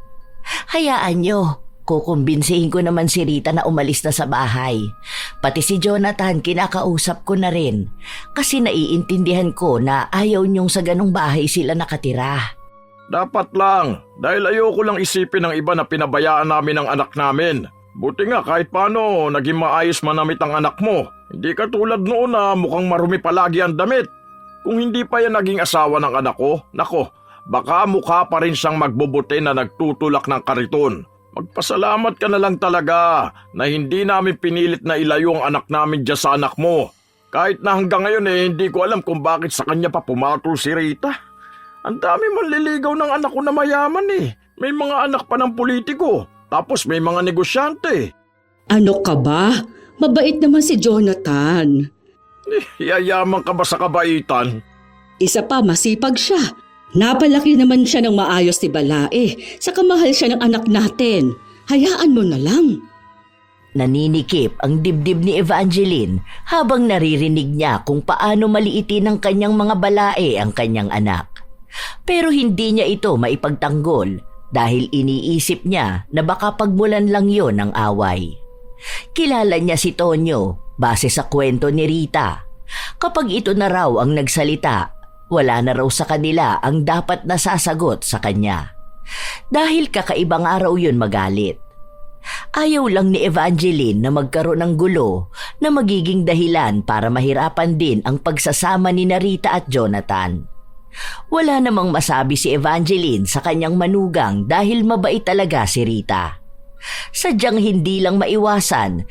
Hayaan nyo, kukumbinsihin ko naman si Rita na umalis na sa bahay. Pati si Jonathan kinakausap ko na rin kasi naiintindihan ko na ayaw niyong sa ganong bahay sila nakatira. Dapat lang, dahil ayoko lang isipin ng iba na pinabayaan namin ang anak namin. Buti nga kahit paano naging maayos manamit ang anak mo. Hindi katulad noon na mukhang marumi palagi ang damit. Kung hindi pa yan naging asawa ng anak ko, nako, baka mukha pa rin siyang magbubuti na nagtutulak ng kariton. Magpasalamat ka na lang talaga na hindi namin pinilit na ilayo ang anak namin dyan sa anak mo. Kahit na hanggang ngayon hindi ko alam kung bakit sa kanya pa pumatol si Rita. Ang dami manliligaw ng anak ko na mayaman May mga anak pa ng politiko, tapos may mga negosyante. Ano ka ba? Mabait naman si Jonathan. Yayaman ka ba sa kabaitan? Isa pa, masipag siya. Napalaki naman siya ng maayos ni Balae. Saka mahal siya ng anak natin. Hayaan mo na lang. Naninikip ang dibdib ni Evangeline habang naririnig niya kung paano maliitin ng kanyang mga balae ang kanyang anak. Pero hindi niya ito maipagtanggol dahil iniisip niya na baka pagmulan lang yon ng away. Kilala niya si Tonyo base sa kwento ni Rita. Kapag ito na raw ang nagsalita, wala na raw sa kanila ang dapat nasasagot sa kanya. Dahil kakaibang araw yun magalit. Ayaw lang ni Evangeline na magkaroon ng gulo na magiging dahilan para mahirapan din ang pagsasama ni Rita at Jonathan. Wala namang masabi si Evangeline sa kanyang manugang dahil mabait talaga si Rita. Sadyang hindi lang maiwasan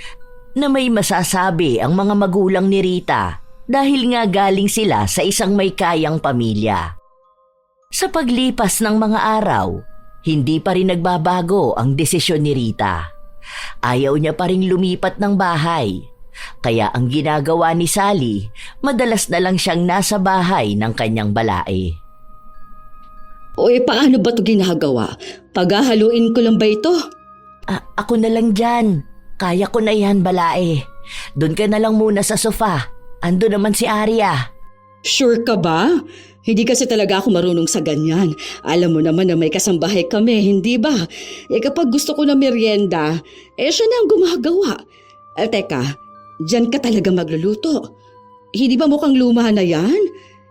na may masasabi ang mga magulang ni Rita dahil nga galing sila sa isang may kayang pamilya. Sa paglipas ng mga araw, hindi pa rin nagbabago ang desisyon ni Rita. Ayaw niya pa rin lumipat ng bahay. Kaya ang ginagawa ni Sally, madalas na lang siyang nasa bahay ng kanyang balae. Paano ba ito ginagawa? Paghahaluin ko lang ba ito? Ako na lang dyan. Kaya ko na yan, balae. Doon ka na lang muna sa sofa. Ando naman si Arya. Sure ka ba? Hindi kasi talaga ako marunong sa ganyan. Alam mo naman na may kasambahay kami, hindi ba? Kapag gusto ko na merienda, siya na ang gumagawa. Teka, diyan ka talaga magluluto. Hindi ba mukhang luma na yan?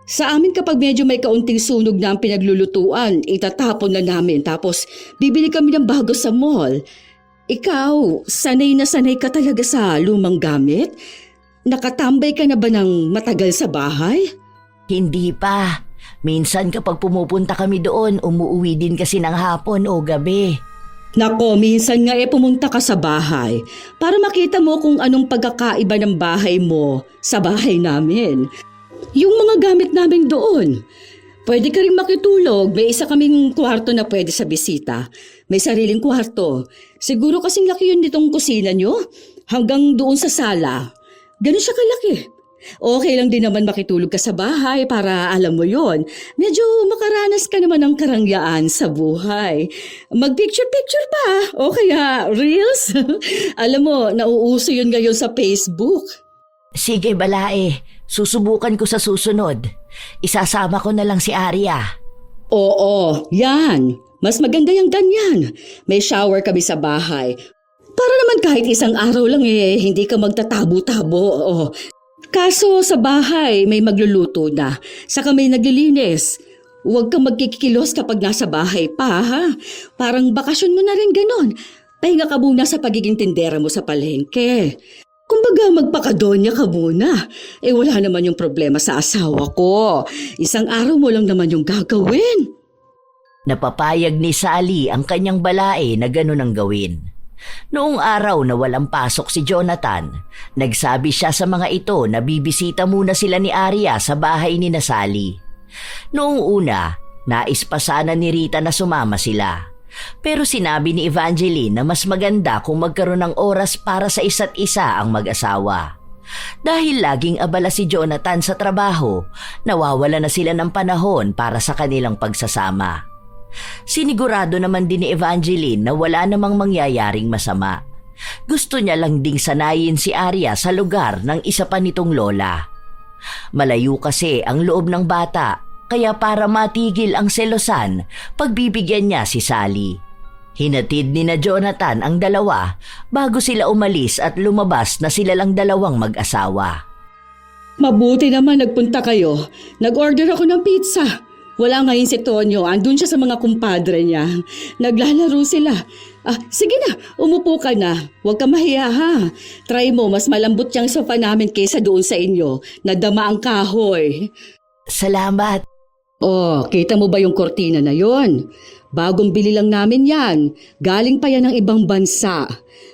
Sa amin kapag medyo may kaunting sunog na ang pinaglulutuan, itatapon na namin tapos bibili kami ng bago sa mall. Ikaw, sanay na sanay ka talaga sa lumang gamit? Nakatambay ka na ba ng matagal sa bahay? Hindi pa. Minsan kapag pumupunta kami doon, umuwi din kasi ng hapon o gabi. Nako, minsan nga pumunta ka sa bahay para makita mo kung anong pagkakaiba ng bahay mo sa bahay namin. Yung mga gamit namin doon. Pwede ka rin makitulog. May isa kaming kwarto na pwede sa bisita. May sariling kwarto. Siguro kasing laki yun nitong kusina nyo. Hanggang doon sa sala. Ganun siya kalaki. Okay lang din naman makitulog ka sa bahay para alam mo yon. Medyo makaranas ka naman ng karangyaan sa buhay. Mag-picture-picture pa o kaya reels. Alam mo, nauuso yun ngayon sa Facebook. Sige, balae. Susubukan ko sa susunod. Isasama ko na lang si Arya. Oo, yan. Mas maganda yung ganyan. May shower kami sa bahay. Para naman kahit isang araw lang hindi ka magtatabo-tabo. Kaso sa bahay may magluluto na. Saka may naglilinis. Huwag kang magkikilos kapag nasa bahay pa, ha? Parang bakasyon mo na rin ganon. Pahinga ka muna sa pagiging tindera mo sa palengke. Kumbaga magpakadonya ka muna. Wala naman yung problema sa asawa ko. Isang araw mo lang naman yung gagawin. Napapayag ni Sally ang kanyang balae na ganun ang gawin. Noong araw na walang pasok si Jonathan, nagsabi siya sa mga ito na bibisita muna sila ni Arya sa bahay ni Sally. Noong una, nais pa sana ni Rita na sumama sila. Pero sinabi ni Evangeline na mas maganda kung magkaroon ng oras para sa isa't isa ang mag-asawa. Dahil laging abala si Jonathan sa trabaho, nawawala na sila ng panahon para sa kanilang pagsasama. Sinigurado naman din ni Evangeline na wala namang mangyayaring masama. Gusto niya lang ding sanayin si Arya sa lugar ng isa pa nitong lola. Malayo kasi ang loob ng bata, kaya para matigil ang selosan, pagbibigyan niya si Sally. Hinatid ni na Jonathan ang dalawa bago sila umalis at lumabas na sila lang dalawang mag-asawa. Mabuti naman nagpunta kayo. Nag-order ako ng pizza. Wala ngayon si Tonyo. Andun siya sa mga kumpadre niya. Naglalaro sila. Sige na, umupo ka na. Huwag ka mahiya ha. Try mo, mas malambot yung sofa namin kaysa doon sa inyo. Nadama ang kahoy. Salamat. Kita mo ba yung kortina na yon? Bagong bili lang namin yan. Galing pa yan ng ibang bansa.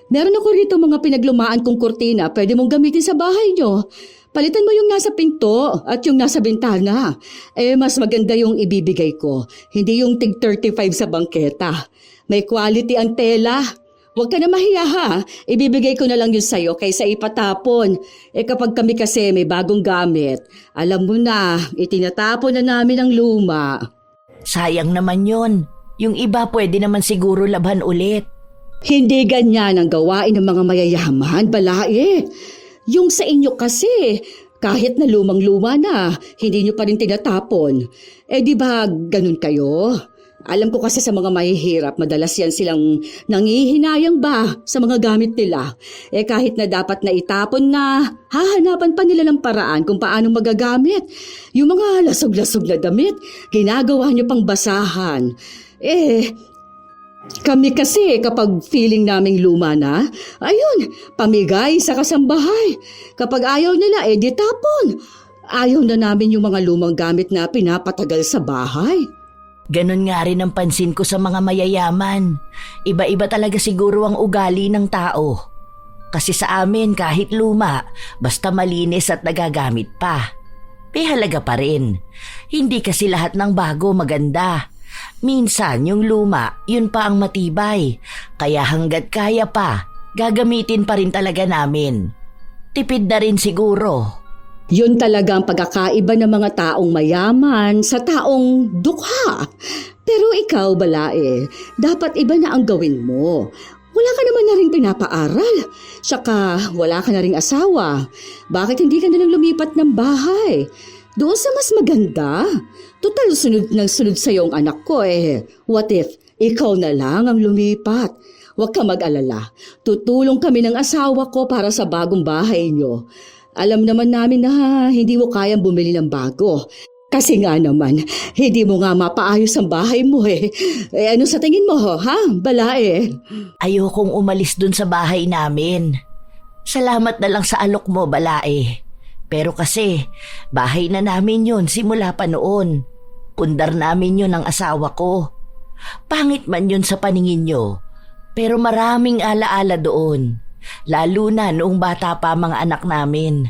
Meron ako rito mga pinaglumaan kong kurtina. Pwede mong gamitin sa bahay nyo. Palitan mo yung nasa pinto at yung nasa bintana. Mas maganda yung ibibigay ko. Hindi yung tig 35 sa bangketa. May quality ang tela. Huwag ka na mahiya ha. Ibibigay ko na lang yun sa'yo kaysa ipatapon. Kapag kami kasi may bagong gamit, alam mo na, itinatapon na namin ang luma. Sayang naman yon. Yung iba pwede naman siguro labhan ulit. Hindi ganyan ang gawain ng mga mayayaman, balae. Yung sa inyo kasi, kahit na lumang-luma na, hindi nyo pa rin tinatapon. Di ba ganun kayo? Alam ko kasi sa mga mahihirap, madalas yan silang nangihinayang ba sa mga gamit nila. Kahit na dapat na itapon na, hahanapan pa nila ng paraan kung paano magagamit. Yung mga lasog-lasog na damit, ginagawa nyo pang basahan. Kami kasi kapag feeling naming luma na, ayun, pamigay sa kasambahay. Kapag ayaw nila, di tapon. Ayaw na namin yung mga lumang gamit na pinapatagal sa bahay. Ganon nga rin ang pansin ko sa mga mayayaman. Iba-iba talaga siguro ang ugali ng tao. Kasi sa amin kahit luma, basta malinis at nagagamit pa. May halaga pa rin. Hindi kasi lahat ng bago maganda. Minsan yung luma, yun pa ang matibay. Kaya hanggat kaya pa, gagamitin pa rin talaga namin. Tipid na rin siguro. Yun talaga ang pagkakaiba ng mga taong mayaman sa taong dukha. Pero ikaw, balae, dapat iba na ang gawin mo. Wala ka naman na rin pinapaaral. Tsaka wala ka na rin asawa. Bakit hindi ka nalang lumipat ng bahay? Doon sa mas maganda. Total, sunod ng sunod sa iyong anak ko What if ikaw na lang ang lumipat? Huwag ka mag-alala. Tutulong kami ng asawa ko para sa bagong bahay niyo. Alam naman namin na hindi mo kayang bumili ng bago. Kasi nga naman, hindi mo nga mapaayos ang bahay mo ano sa tingin mo, ha, balae? Ayokong umalis dun sa bahay namin. Salamat na lang sa alok mo, balae. Pero kasi, bahay na namin yun simula pa noon. Pundar namin yun ng asawa ko. Pangit man yun sa paningin nyo, pero maraming alaala doon. Lalo na noong bata pa mga anak namin.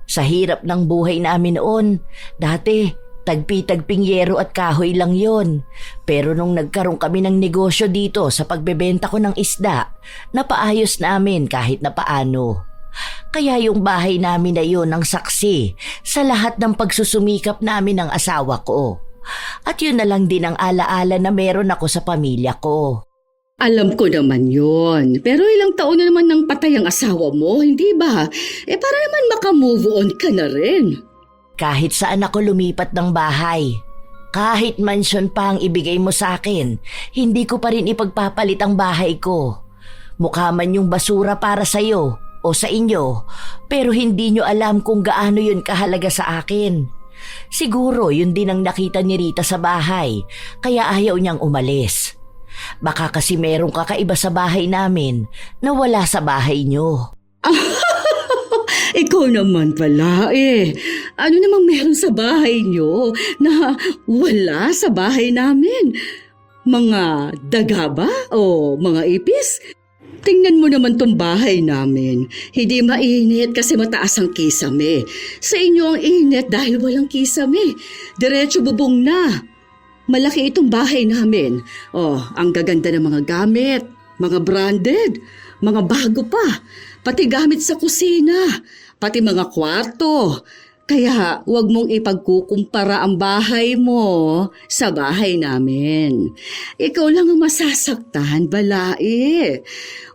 Sa hirap ng buhay namin noon, dati tagpi-tagping yero at kahoy lang yon. Pero nung nagkaroon kami ng negosyo dito sa pagbebenta ko ng isda, napaayos namin kahit na paano. Kaya yung bahay namin na yun ang saksi sa lahat ng pagsusumikap namin ng asawa ko. At yun na lang din ang alaala na meron ako sa pamilya ko. Alam ko naman yon. Pero ilang taon na naman nang patay ang asawa mo, hindi ba? Para naman makamove on ka na rin. Kahit saan ako lumipat ng bahay, kahit mansyon pa ang ibigay mo sa akin, hindi ko pa rin ipagpapalit ang bahay ko. Mukha man yung basura para sa'yo o sa inyo, pero hindi nyo alam kung gaano yun kahalaga sa akin. Siguro yun din ang nakita ni Rita sa bahay, kaya ayaw niyang umalis. Baka kasi merong kakaiba sa bahay namin na wala sa bahay nyo. Ikaw naman pala Ano namang meron sa bahay nyo na wala sa bahay namin? Mga daga ba o mga ipis? Tingnan mo naman tong bahay namin. Hindi mainit kasi mataas ang kisame. Sa inyo ang init dahil walang kisame. Diretso bubong na. Malaki itong bahay namin. Ang gaganda ng mga gamit, mga branded, mga bago pa, pati gamit sa kusina, pati mga kwarto. Kaya huwag mong ipagkukumpara ang bahay mo sa bahay namin. Ikaw lang ang masasaktan, balae.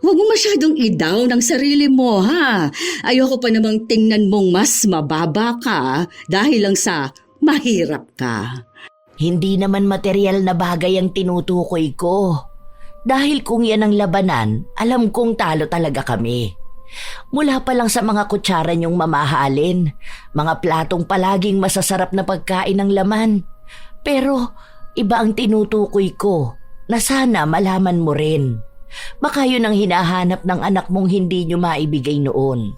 Huwag mo masyadong i-down ang sarili mo, ha? Ayoko pa namang tingnan mong mas mababa ka dahil lang sa mahirap ka. Hindi naman material na bagay ang tinutukoy ko. Dahil kung yan ang labanan, alam kong talo talaga kami. Mula pa lang sa mga kutsara niyong mamahalin, mga platong palaging masasarap na pagkain ng laman. Pero iba ang tinutukoy ko na sana malaman mo rin. Baka yun ang hinahanap ng anak mong hindi niyo maibigay noon.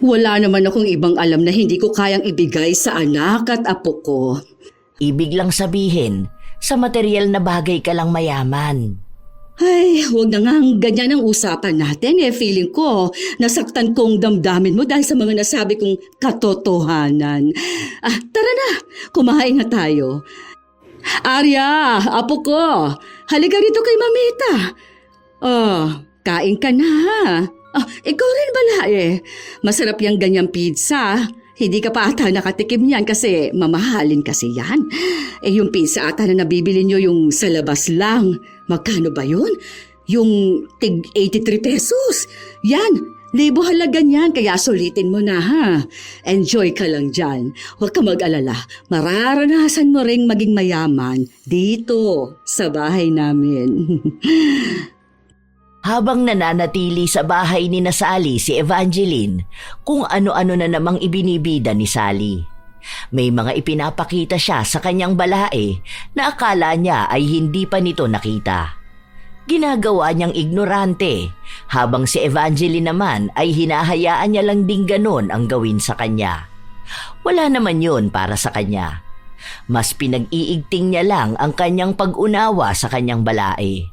Wala naman akong ibang alam na hindi ko kayang ibigay sa anak at apo ko. Ibig lang sabihin, Sa material na bagay ka lang mayaman. Ay, huwag na nga ganyan ang usapan natin eh. Feeling ko, nasaktan kong damdamin mo dahil sa mga nasabi kong katotohanan. Tara na, kumain na tayo. Arya, apo ko, halika rito kay Mamita. Kain ka na ha. Ikaw rin bala eh. Masarap yung ganyang pizza. Hindi ka pa ata nakatikim niyan kasi mamahalin kasi yan. Yung pizza ata na nabibili nyo yung sa labas lang. Magkano ba yun? Yung tig 83 pesos. Yan, libo halaga niyan kaya sulitin mo na ha. Enjoy ka lang dyan. Huwag ka mag-alala. Mararanasan mo ring maging mayaman dito sa bahay namin. Habang nananatili sa bahay ni Sally si Evangeline, kung ano-ano na namang ibinibida ni Sally. May mga ipinapakita siya sa kanyang balae na akala niya ay hindi pa nito nakita. Ginagawa niyang ignorante, habang si Evangeline naman ay hinahayaan niya lang ding ganon ang gawin sa kanya. Wala naman yun para sa kanya. Mas pinag-iigting niya lang ang kanyang pag-unawa sa kanyang balae.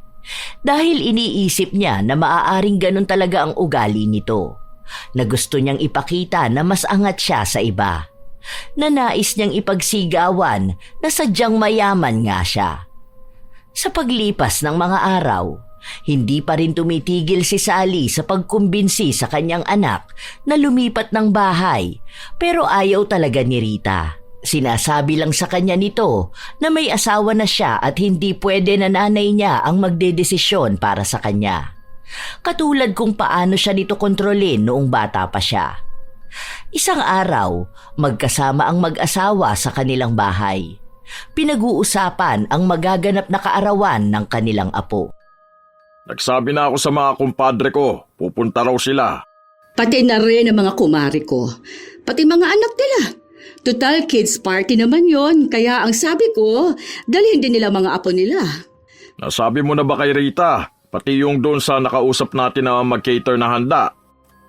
Dahil iniisip niya na maaaring ganun talaga ang ugali nito, na gusto niyang ipakita na mas angat siya sa iba, na nais niyang ipagsigawan na sadyang mayaman nga siya. Sa paglipas ng mga araw, hindi pa rin tumitigil si Sally sa pagkumbinsi sa kanyang anak na lumipat ng bahay, pero ayaw talaga ni Rita. Sinasabi lang sa kanya nito na may asawa na siya at hindi pwede na nanay niya ang magdedesisyon para sa kanya. Katulad kung paano siya nito kontrolin noong bata pa siya. Isang araw, magkasama ang mag-asawa sa kanilang bahay. Pinag-uusapan ang magaganap na kaarawan ng kanilang apo. Nagsabi na ako sa mga kumpadre ko, pupunta raw sila. Pati na rin ang mga kumari ko. Pati mga anak nila. Total kids party naman yon, kaya ang sabi ko, dalhin din nila mga apo nila. Nasabi mo na ba kay Rita? Pati yung doon sa nakausap natin na mag-cater na handa.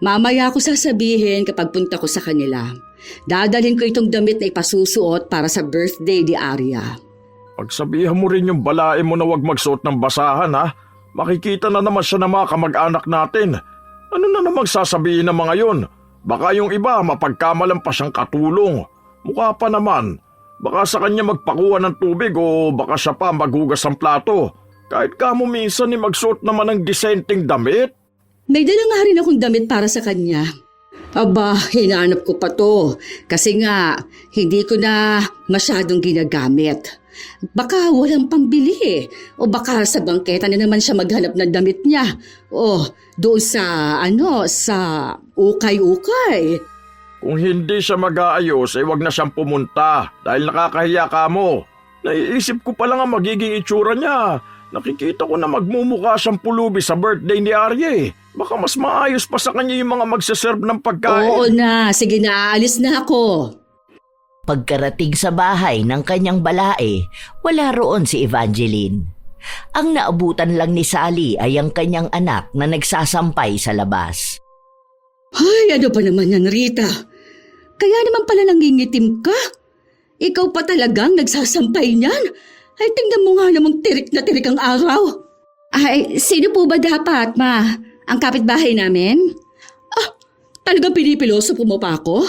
Mamaya ko sasabihin kapag punta ko sa kanila. Dadalhin ko itong damit na ipasusuot para sa birthday ni Arya. Pagsabihan mo rin yung balae mo na wag magsuot ng basahan ha. Makikita na naman siya ng mga kamag-anak natin. Ano na namang sasabihin ng mga yon? Baka yung iba mapagkamalan pa siyang katulong. Mukha pa naman. Baka sa kanya magpakuha ng tubig o baka siya pa maghugas ng plato. Kahit kamo minsan ni magsuot naman ng disenteng damit. May dala nga rin akong damit para sa kanya. Aba, hinanap ko pa to. Kasi nga, hindi ko na masyadong ginagamit. Baka walang pambili eh. O baka sa bangketa na naman siya maghanap ng damit niya. O doon sa ukay-ukay. Kung hindi siya mag-aayos, wag na siyang pumunta dahil nakakahiya ka mo. Naiisip ko pa lang ang magiging itsura niya. Nakikita ko na magmumukha siyang pulubi sa birthday ni Arya. Baka mas maayos pa sa kanya yung mga magsaserve ng pagkain. Oo na, sige na, aalis na ako. Pagkarating sa bahay ng kanyang balae, wala roon si Evangeline. Ang naabutan lang ni Sally ay ang kanyang anak na nagsasampay sa labas. Ay, ano pa naman yan, Rita? Kaya naman pala nangingitim ka? Ikaw pa talagang nagsasampay niyan? Ay, tingnan mo nga namang tirik na tirik ang araw. Ay, sino po ba dapat, ma? Ang kapitbahay namin? Talagang pinipiloso mo pa ako?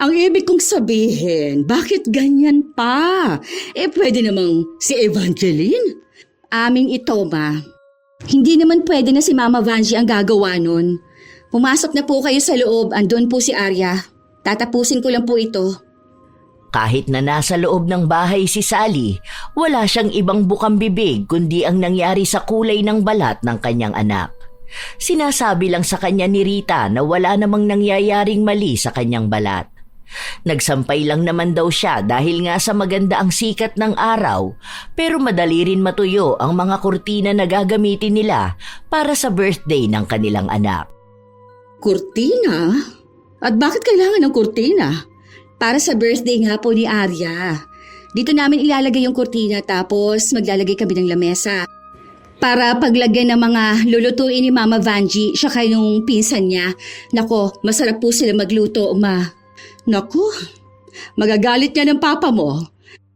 Ang ibig kong sabihin, bakit ganyan pa? Pwede namang si Evangeline. Amin ito, ma. Hindi naman pwede na si Mama Vanji ang gagawa nun. Pumasok na po kayo sa loob, andun po si Arya. Tatapusin ko lang po ito. Kahit na nasa loob ng bahay si Sally, wala siyang ibang bukang bibig kundi ang nangyari sa kulay ng balat ng kanyang anak. Sinasabi lang sa kanya ni Rita na wala namang nangyayaring mali sa kanyang balat. Nagsampay lang naman daw siya dahil nga sa maganda ang sikat ng araw, pero madali rin matuyo ang mga kurtina na gagamitin nila para sa birthday ng kanilang anak. Kurtina? At bakit kailangan ng kurtina? Para sa birthday nga po ni Arya. Dito namin ilalagay yung kurtina tapos maglalagay kami ng lamesa. Para paglagyan ng mga lulutuin ni Mama Vanji siya yung pinsan niya. Nako, masarap po sila magluto, ma. Naku, magagalit niya ng papa mo.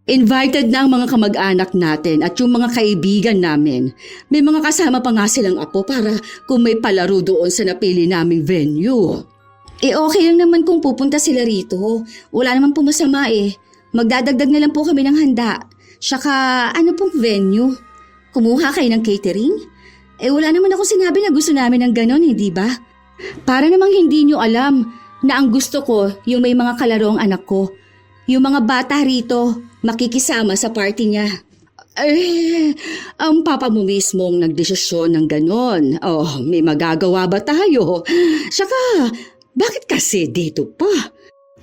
Invited na ang mga kamag-anak natin at yung mga kaibigan namin. May mga kasama pa nga silang apo para kung may palaro doon sa napili naming venue. Okay lang naman kung pupunta sila rito. Wala naman po masama eh. Magdadagdag na lang po kami ng handa. Saka ano pong venue? Kumuha kayo ng catering? Wala naman ako sinabi na gusto namin ng ganon, hindi ba? Para namang hindi nyo alam na ang gusto ko yung may mga kalaro ang anak ko. Yung mga bata rito, makikisama sa party niya. Ang papa mo mismong nagdesisyon ng ganon. May magagawa ba tayo? Saka, bakit kasi dito pa?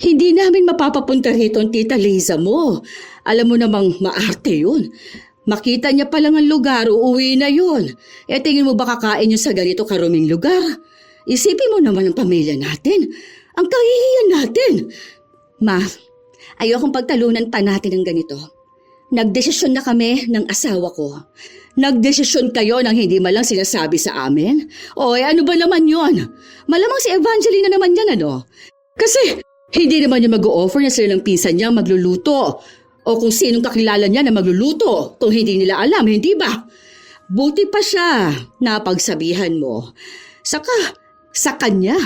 Hindi namin mapapapunta rito ang tita Liza mo. Alam mo namang maarte yun. Makita niya pa lang ang lugar, uuwi na yun. Tingin mo ba kakain yun sa ganito karuming lugar? Isipin mo naman ang pamilya natin. Ang kahihiyan natin. Ma, ayokong pagtalunan pa natin ng ganito. Nagdesisyon na kami ng asawa ko. Nagdesisyon kayo nang hindi malang sinasabi sa amin? Ano ba naman yon? Malamang si Evangeline na naman yan, ano? Kasi hindi naman niya mag-o-offer na sila ng pinsan niya magluluto. O kung sinong kakilala niya na magluluto kung hindi nila alam, hindi ba? Buti pa siya, napagsabihan mo. Saka, sa kanya,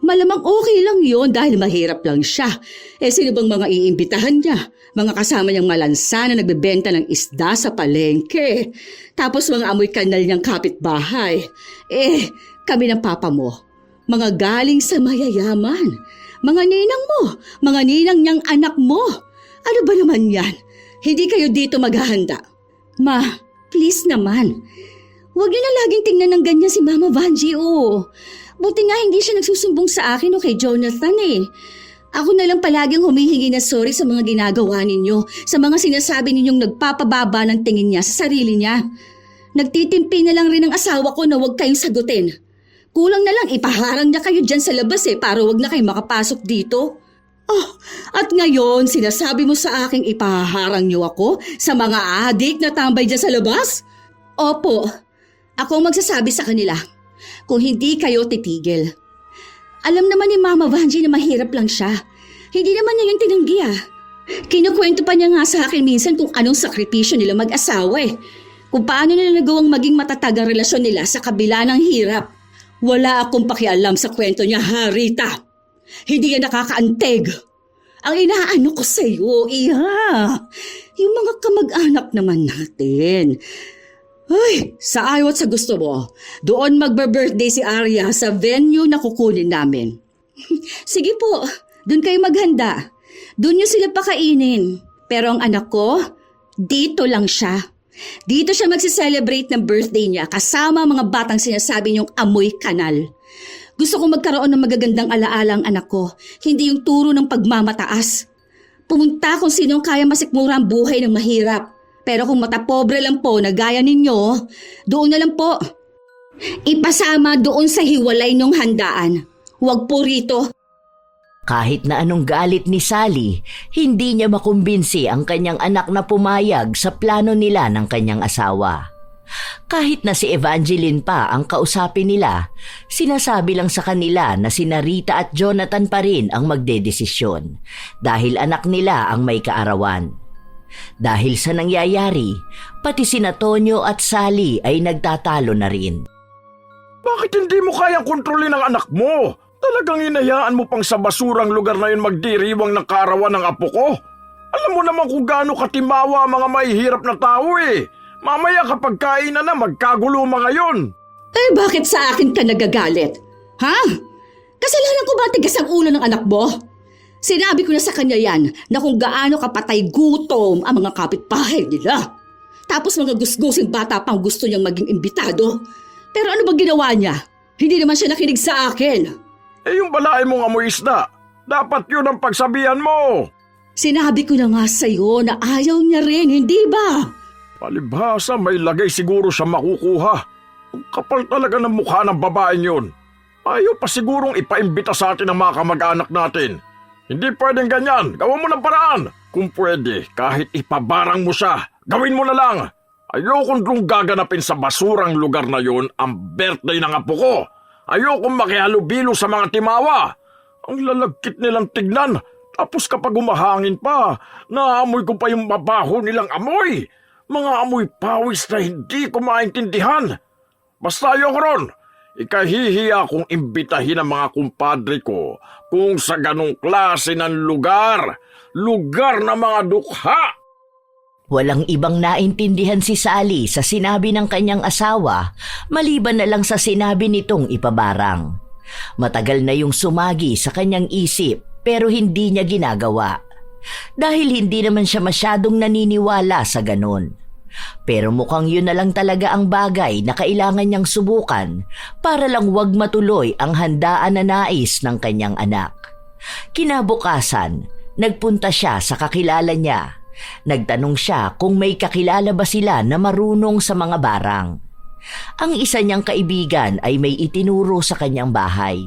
malamang okay lang yon dahil mahirap lang siya. Sino bang mga iimbitahan niya? Mga kasama niyang malansa na nagbebenta ng isda sa palengke. Tapos mga amoy kanal niyang kapitbahay. Kami ng papa mo, mga galing sa mayayaman. Mga ninang mo, mga ninang niyang anak mo. Ano ba naman yan? Hindi kayo dito maghahanda. Ma, please naman. Huwag niyo na laging tingnan ng ganyan si Mama Vanjie, Buti nga hindi siya nagsusumbong sa akin o kay Jonathan eh. Ako na lang palaging humihingi na sorry sa mga ginagawa ninyo, sa mga sinasabi ninyong nagpapababa ng tingin niya sa sarili niya. Nagtitimpi na lang rin ang asawa ko na huwag kayong sagutin. Kulang na lang ipaharang niya kayo dyan sa labas para huwag na kayo makapasok dito. At ngayon sinasabi mo sa aking ipaharang niyo ako sa mga adik na tambay dyan sa labas? Opo, ako ang magsasabi sa kanila kung hindi kayo titigil. Alam naman ni Mama Vanjie na mahirap lang siya. Hindi naman niya yung tinanggi Kinukwento pa niya nga sa akin minsan kung anong sakripisyo nila mag-asawa Kung paano nila nagawang maging matatag ang relasyon nila sa kabila ng hirap. Wala akong pakialam sa kwento niya, Rita. Hindi yan nakakaanteg. Ang inaano ko sa iyo, yung mga kamag-anak naman natin. Sa ayaw at sa gusto mo, doon magbe-birthday si Arya sa venue na kukunin namin. Sige po, doon kayo maghanda. Doon niyo sila pakainin. Pero ang anak ko, dito lang siya. Dito siya magse-celebrate ng birthday niya kasama ang mga batang sinasabi niyong amoy kanal. Gusto kong magkaroon ng magagandang alaala ang anak ko, hindi yung turo ng pagmamataas. Pumunta kung sinong kaya masikmura ang buhay ng mahirap. Pero kung matapobre lang po na gaya ninyo, doon na lang po. Ipasama doon sa hiwalay ng handaan. Huwag po rito. Kahit na anong galit ni Sally, hindi niya makumbinsi ang kanyang anak na pumayag sa plano nila ng kanyang asawa. Kahit na si Evangeline pa ang kausapin nila, sinasabi lang sa kanila na sina Rita at Jonathan pa rin ang magdedesisyon dahil anak nila ang may kaarawan. Dahil sa nangyayari, pati sina Tonyo at Sally ay nagtatalo na rin. Bakit hindi mo kayang kontrolin ang anak mo? Talagang inayaan mo pang sa basurang lugar na yun magdiriwang ng kaarawan ng apo ko? Alam mo naman kung gaano katimawa ang mga mahihirap na tao Mamaya kapag kainan na magkagulo mga yun. Bakit sa akin ka nagagalit? Ha? Kasalanan ko ba tigas ang ulo ng anak mo? Sinabi ko na sa kanya yan na kung gaano kapatay gutom ang mga kapitbahay nila. Tapos mga gusgusing bata pang gusto niyang maging imbitado. Pero ano ba ginawa niya? Hindi naman siya nakinig sa akin. Yung balae mong amoy isda, dapat yun ang pagsabihan mo. Sinabi ko na nga sa'yo na ayaw niya rin, hindi ba? Palibhasa may lagay siguro siya makukuha. Ang kapal talaga ng mukha ng babaeng yun. Ayaw pa sigurong ipaimbita sa atin ang mga kamag-anak natin. Hindi pwedeng ganyan. Gawan mo ng paraan. Kung pwede, kahit ipabarang mo siya, gawin mo na lang. Ayokong dong gaganapin sa basurang lugar na yun ang birthday ng apo ko. Ayokong makihalubilo sa mga timawa. Ang lalagkit nilang tignan. Tapos kapag umahangin pa, naamoy ko pa yung mabaho nilang amoy. Mga amoy pawis na hindi ko maintindihan. Basta ayoko ron. Ikahihiya kong imbitahin ang mga kumpadre ko kung sa ganong klase ng lugar. Lugar na mga dukha. Walang ibang naintindihan si Sally sa sinabi ng kanyang asawa maliban na lang sa sinabi nitong ipabarang. Matagal na yung sumagi sa kanyang isip pero hindi niya ginagawa. Dahil hindi naman siya masyadong naniniwala sa ganon. Pero mukhang yun na lang talaga ang bagay na kailangan niyang subukan para lang wag matuloy ang handaan na nais ng kanyang anak. Kinabukasan, nagpunta siya sa kakilala niya. Nagtanong siya kung may kakilala ba sila na marunong sa mga barang. Ang isa niyang kaibigan ay may itinuro sa kanyang bahay.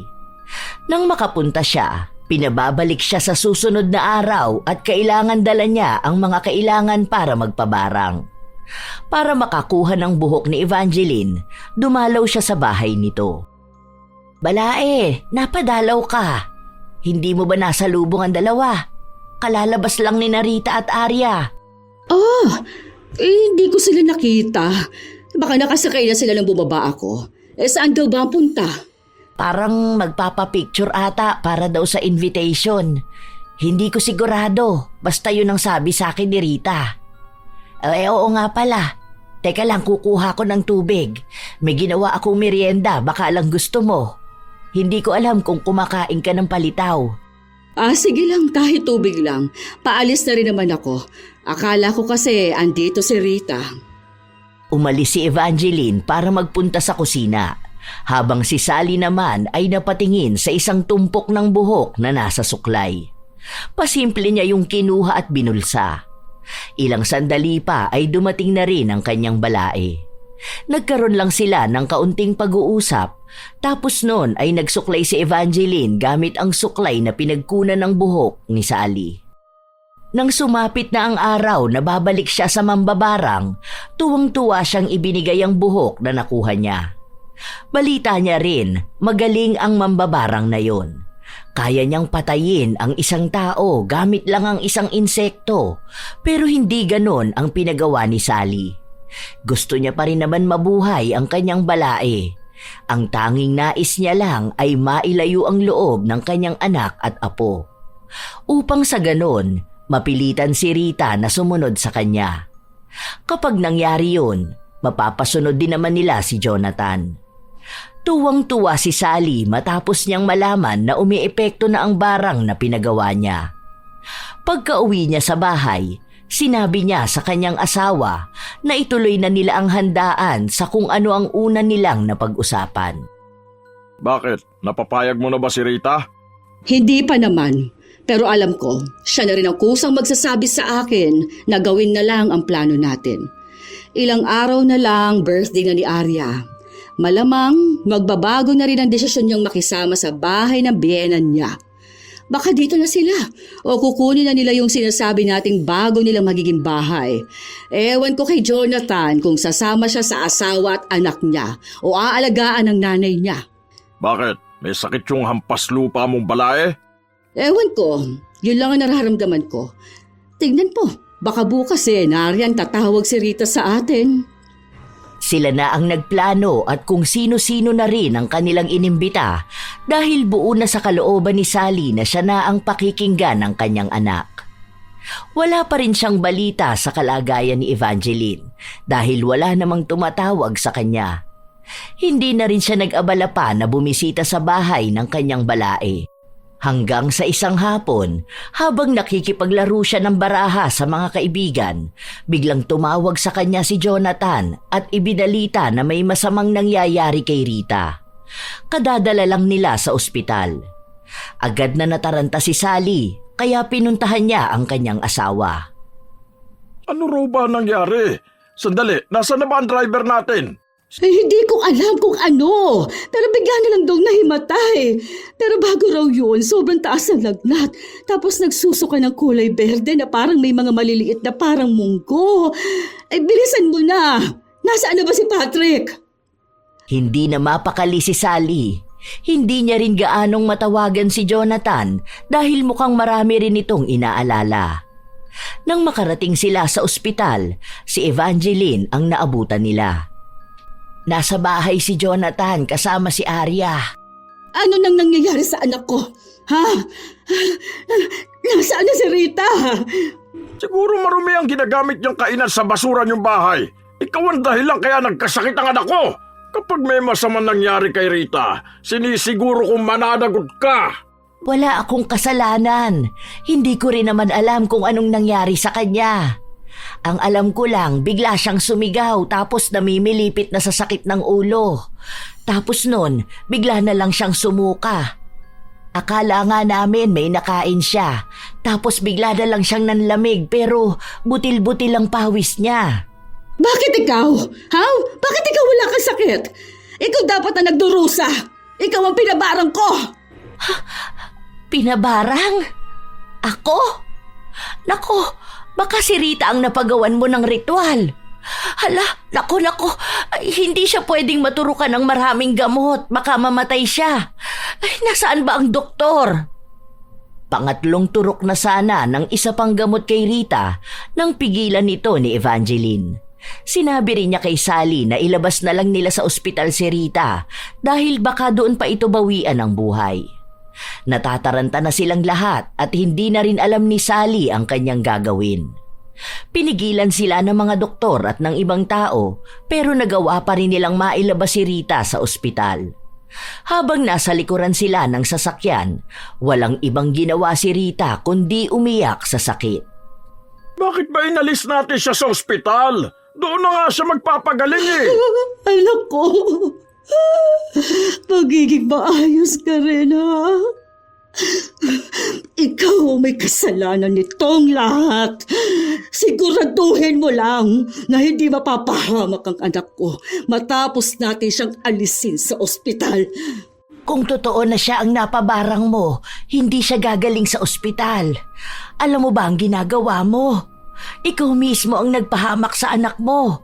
Nang makapunta siya, pinababalik siya sa susunod na araw at kailangan dala niya ang mga kailangan para magpabarang. Para makakuha ng buhok ni Evangeline, dumalaw siya sa bahay nito. "Balae, napadalaw ka. Hindi mo ba nasalubong ang dalawa? Kalalabas lang ni Rita at Arya." Hindi ko sila nakita. Baka nakasakay na sila nang bumaba ako. Saan daw ba ang punta? Parang magpapapicture ata para daw sa invitation. Hindi ko sigurado, basta yun ang sabi sa akin ni Rita. Oo nga pala. Teka lang, kukuha ko ng tubig. May ginawa akong merienda, baka lang gusto mo. Hindi ko alam kung kumakain ka ng palitaw. Sige lang, kahit tubig lang. Paalis na rin naman ako. Akala ko kasi andito si Rita. Umalis si Evangeline para magpunta sa kusina, habang si Sally naman ay napatingin sa isang tumpok ng buhok na nasa suklay. Pasimple niya yung kinuha at binulsa. Ilang sandali pa ay dumating na rin ang kanyang balae. Nagkaroon lang sila ng kaunting pag-uusap, tapos noon ay nagsuklay si Evangeline gamit ang suklay na pinagkunan ng buhok ni Sally. Nang sumapit na ang araw na babalik siya sa mambabarang, tuwang-tuwa siyang ibinigay ang buhok na nakuha niya. Balita niya rin, magaling ang mambabarang na yon. Kaya niyang patayin ang isang tao gamit lang ang isang insekto, pero hindi ganon ang pinagawa ni Sally. Gusto niya pa rin naman mabuhay ang kanyang balae. Ang tanging nais niya lang ay mailayo ang loob ng kanyang anak at apo. Upang sa ganon, mapilitan si Rita na sumunod sa kanya. Kapag nangyari yun, mapapasunod din naman nila si Jonathan. Tuwang-tuwa si Sally matapos niyang malaman na umiepekto na ang barang na pinagawa niya. Pagka-uwi niya sa bahay, sinabi niya sa kanyang asawa na ituloy na nila ang handaan sa kung ano ang una nilang napag-usapan. Bakit? Napapayag mo na ba si Rita? Hindi pa naman. Pero alam ko, siya na rin ang kusang magsasabi sa akin na gawin na lang ang plano natin. Ilang araw na lang birthday na ni Arya. Malamang magbabago na rin ang desisyon niyang makisama sa bahay ng biyenan niya. Baka dito na sila o kukunin na nila yung sinasabi nating bago nilang magiging bahay. Ewan ko kay Jonathan kung sasama siya sa asawa at anak niya o aalagaan ng nanay niya. Bakit? May sakit yung hampas lupa mong balae? Ewan ko, yun lang ang nararamdaman ko. Tingnan po, baka bukas nariyan tatawag si Rita sa atin. Sila na ang nagplano at kung sino-sino na rin ang kanilang inimbita dahil buo na sa kalooban ni Sally na siya na ang pakikinggan ng kanyang anak. Wala pa rin siyang balita sa kalagayan ni Evangeline dahil wala namang tumatawag sa kanya. Hindi na rin siya nag-abala pa na bumisita sa bahay ng kanyang balae. Hanggang sa isang hapon, habang nakikipaglaro siya ng baraha sa mga kaibigan, biglang tumawag sa kanya si Jonathan at ibinalita na may masamang nangyayari kay Rita. Kadadala lang nila sa ospital. Agad na nataranta si Sally, kaya pinuntahan niya ang kanyang asawa. Ano raw ba nangyari? Sandali, nasaan na ba ang driver natin? Hindi ko alam kung ano, pero bigla na lang daw nahimatay. Pero bago raw yun, sobrang taas ng lagnat. Tapos nagsusuka ng kulay berde na parang may mga maliliit na parang munggo. Bilisan mo na! Nasaan na ba si Patrick? Hindi na mapakali si Sally. Hindi niya rin gaanong matawagan si Jonathan dahil mukhang marami rin itong inaalala. Nang makarating sila sa ospital, si Evangeline ang naabutan nila. Nasa bahay si Jonathan kasama si Arya. Ano nang nangyayari sa anak ko? Ha? Nasaan na si Rita? Siguro marumi ang ginagamit niyang kainan sa basura niyong bahay. Ikaw ang dahilan kaya nagkasakit ang anak ko. Kapag may masama nangyari kay Rita, sinisiguro kong mananagot ka. Wala akong kasalanan. Hindi ko rin naman alam kung anong nangyari sa kanya. Ang alam ko lang, bigla siyang sumigaw tapos namimilipit na sa sakit ng ulo. Tapos nun, bigla na lang siyang sumuka. Akala nga namin may nakain siya. Tapos bigla na lang siyang nanlamig pero butil-butil ang pawis niya. Bakit ikaw? Ha? Bakit ikaw wala kang sakit? Ikaw dapat na nagdurusa. Ikaw ang pinabarang ko. Pinabarang? Ako? Nako, baka si Rita ang napagawan mo ng ritual. Hala, nako. Ay, hindi siya pwedeng maturukan ng maraming gamot. Baka mamatay siya. Ay, nasaan ba ang doktor? Pangatlong turok na sana ng isa pang gamot kay Rita nang pigilan ito ni Evangeline. Sinabi rin niya kay Sally na ilabas na lang nila sa ospital si Rita dahil baka doon pa ito bawian ng buhay. Natataranta na silang lahat at hindi na rin alam ni Sally ang kanyang gagawin. Pinigilan sila ng mga doktor at ng ibang tao pero nagawa pa rin nilang mailabas si Rita sa ospital. Habang nasa likuran sila ng sasakyan, walang ibang ginawa si Rita kundi umiyak sa sakit. Bakit ba inalis natin siya sa ospital? Doon na nga siya magpapagaling eh. Anak ko, pagiging maayos ka rin, ha? Ikaw ang may kasalanan nitong lahat. Siguraduhin mo lang na hindi mapapahamak ang anak ko matapos natin siyang alisin sa ospital. Kung totoo na siya ang napabarang mo, hindi siya gagaling sa ospital. Alam mo ba ang ginagawa mo? Ikaw mismo ang nagpahamak sa anak mo.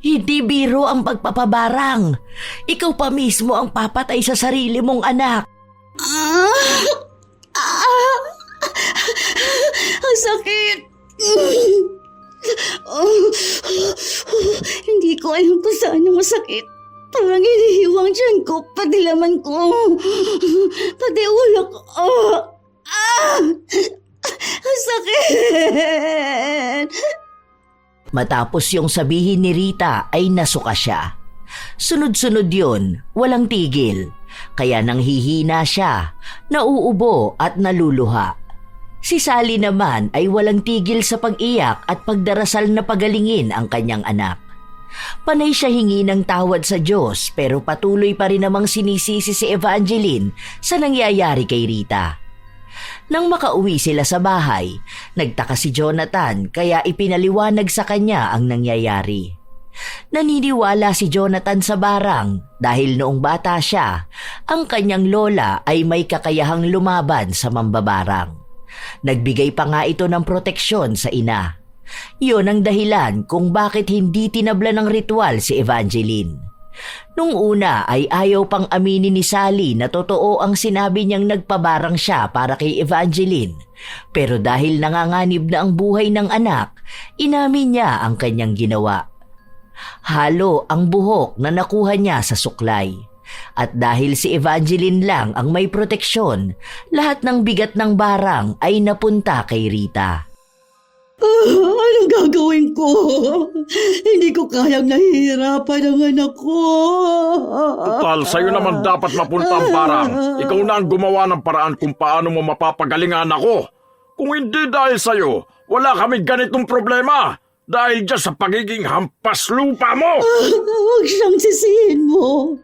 Hindi biro ang pagpapabarang. Ikaw pa mismo ang papatay sa sarili mong anak. Ang sakit! Hindi ko alam kung saan yung masakit. Parang hinihiwang tiyan ko, pati laman ko, pati ulo ko. Ang sakit! Matapos yung sabihin ni Rita ay nasuka siya. Sunod-sunod yun, walang tigil. Kaya nanghihina siya, nauubo at naluluha. Si Sally naman ay walang tigil sa pag-iyak at pagdarasal na pagalingin ang kanyang anak. Panay siya hingi ng tawad sa Diyos pero patuloy pa rin namang sinisisi si Evangeline sa nangyayari kay Rita. Nang makauwi sila sa bahay, nagtaka si Jonathan kaya ipinaliwanag sa kanya ang nangyayari. Naniniwala si Jonathan sa barang dahil noong bata siya, ang kanyang lola ay may kakayahang lumaban sa mambabarang. Nagbigay pa nga ito ng proteksyon sa ina. Yun ang dahilan kung bakit hindi tinabla ng ritual si Evangeline. Nung una ay ayaw pang aminin ni Sally na totoo ang sinabi niyang nagpabarang siya para kay Evangeline. Pero dahil nanganganib na ang buhay ng anak, inamin niya ang kanyang ginawa. Halo ang buhok na nakuha niya sa suklay. At dahil si Evangeline lang ang may proteksyon, lahat ng bigat ng barang ay napunta kay Rita. Anong gagawin ko? Hindi ko kayang nahihirapan ang anak ko. Total, sa'yo naman dapat mapunta ang barang. Ikaw na ang gumawa ng paraan kung paano mo mapapagalingan ako. Kung hindi dahil sa'yo, wala kami ganitong problema. Dahil dyan sa pagiging hampas lupa mo. Huwag siyang sisihin mo.